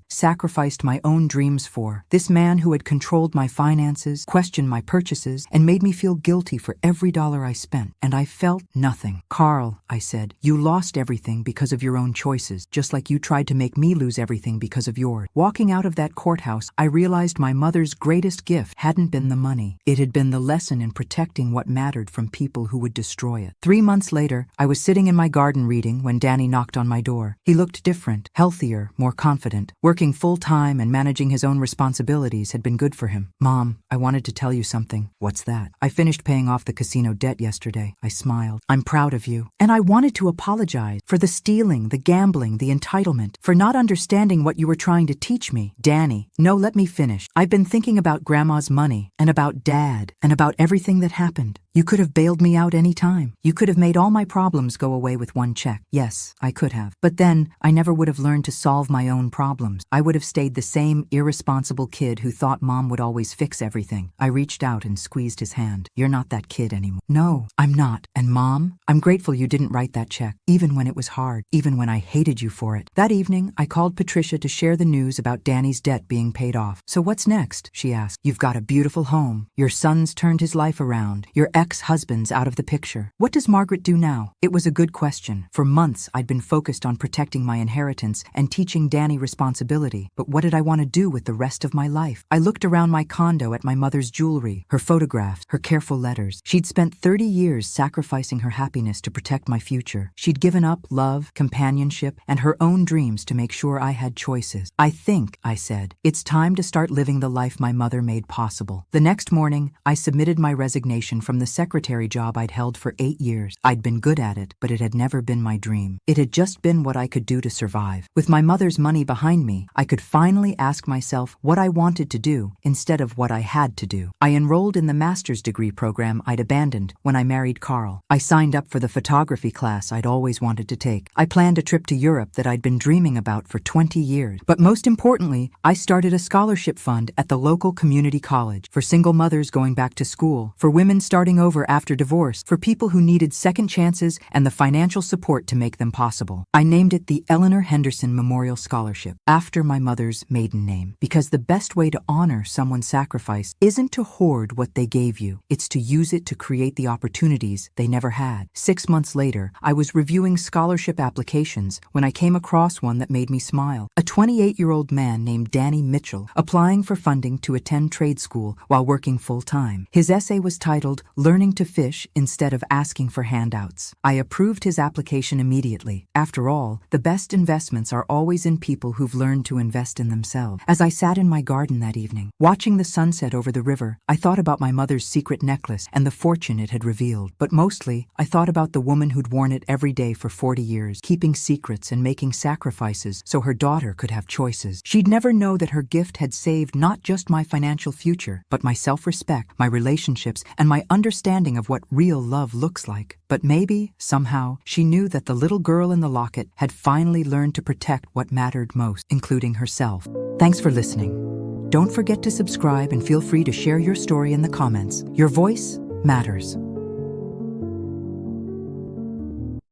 sacrificed my own dreams for. This man who had controlled my finances, questioned my purchases, and made me feel guilty for every dollar I spent. And I felt nothing. Carl, I said, you lost everything because of your own choices, just like you tried to make me lose everything because of yours. Walking out of that courthouse, I realized my mother's greatest gift hadn't been the money. It had been the lesson in protecting what mattered from people who would destroy it. 3 months later, I was sitting in my garden reading when Danny knocked on my door. He looked different, healthier, more confident. Working full-time and managing his own responsibilities had been good for him. Mom, I wanted to tell you something. What's that? I finished paying off the casino debt yesterday. I smiled. I'm proud of you. And I wanted to apologize for the stealing, the gambling, the entitlement, for not understanding what you were trying to teach me. Danny, no, let me finish. I've been thinking about Grandma's money, and about Dad, and about everything that happened. You could have bailed me out any time. You could have made all my problems go away with one check. Yes, I could have. But then, I never would have learned to solve my own problems. I would have stayed the same irresponsible kid who thought mom would always fix everything. I reached out and squeezed his hand. You're not that kid anymore. No, I'm not. And Mom, I'm grateful you didn't write that check, even when it was hard, even when I hated you for it. That evening, I called Patricia to share the news about Danny's debt being paid off. So what's next? She asked. You've got a beautiful home. Your son's turned his life around. Your ex-husband's out of the picture. What does Margaret do now? It was a good question. For months, I'd been focused on protecting my inheritance and teaching Danny responsibility. But what did I want to do with the rest of my life? I looked around my condo at my mother's jewelry, her photographs, her careful letters. She'd spent 30 years sacrificing her happiness to protect my future. She'd given up love, companionship, and her own dreams to make sure I had choices. I think, I said, it's time to start living the life my mother made possible. The next morning, I submitted my resignation from the secretary job I'd held for 8 years. I'd been good at it, but it had never been my dream. It had just been what I could do to survive. With my mother's money behind me, I could finally ask myself what I wanted to do instead of what I had to do. I enrolled in the master's degree program I'd abandoned when I married Carl. I signed up for the photography class I'd always wanted to take. I planned a trip to Europe that I'd been dreaming about for 20 years. But most importantly, I started a scholarship fund at the local community college for single mothers going back to school, for women starting over after divorce, for people who needed second chances and the financial support to make them possible. I named it the Eleanor Henderson Memorial Scholarship, after my mother's maiden name, because the best way to honor someone's sacrifice isn't to hoard what they gave you. It's to use it to create the opportunities they never had. 6 months later, I was reviewing scholarship applications when I came across one that made me smile. A 28-year-old man named Danny Mitchell, applying for funding to attend trade school while working full-time. His essay was titled, "Learning to Fish Instead of Asking for Handouts." I approved his application immediately. After all, the best investments are always in people who've learned to invest in themselves. As I sat in my garden that evening, watching the sunset over the river, I thought about my mother's secret necklace and the fortune it had revealed. But mostly, I thought about the woman who'd worn it every day for 40 years, keeping secrets and making sacrifices so her daughter could have choices. She'd never know that her gift had saved not just my financial future, but my self-respect, my relationships, and my understanding of what real love looks like. But maybe, somehow, she knew that the little girl in the locket had finally learned to protect what mattered most, including herself. Thanks for listening. Don't forget to subscribe and feel free to share your story in the comments. Your voice matters.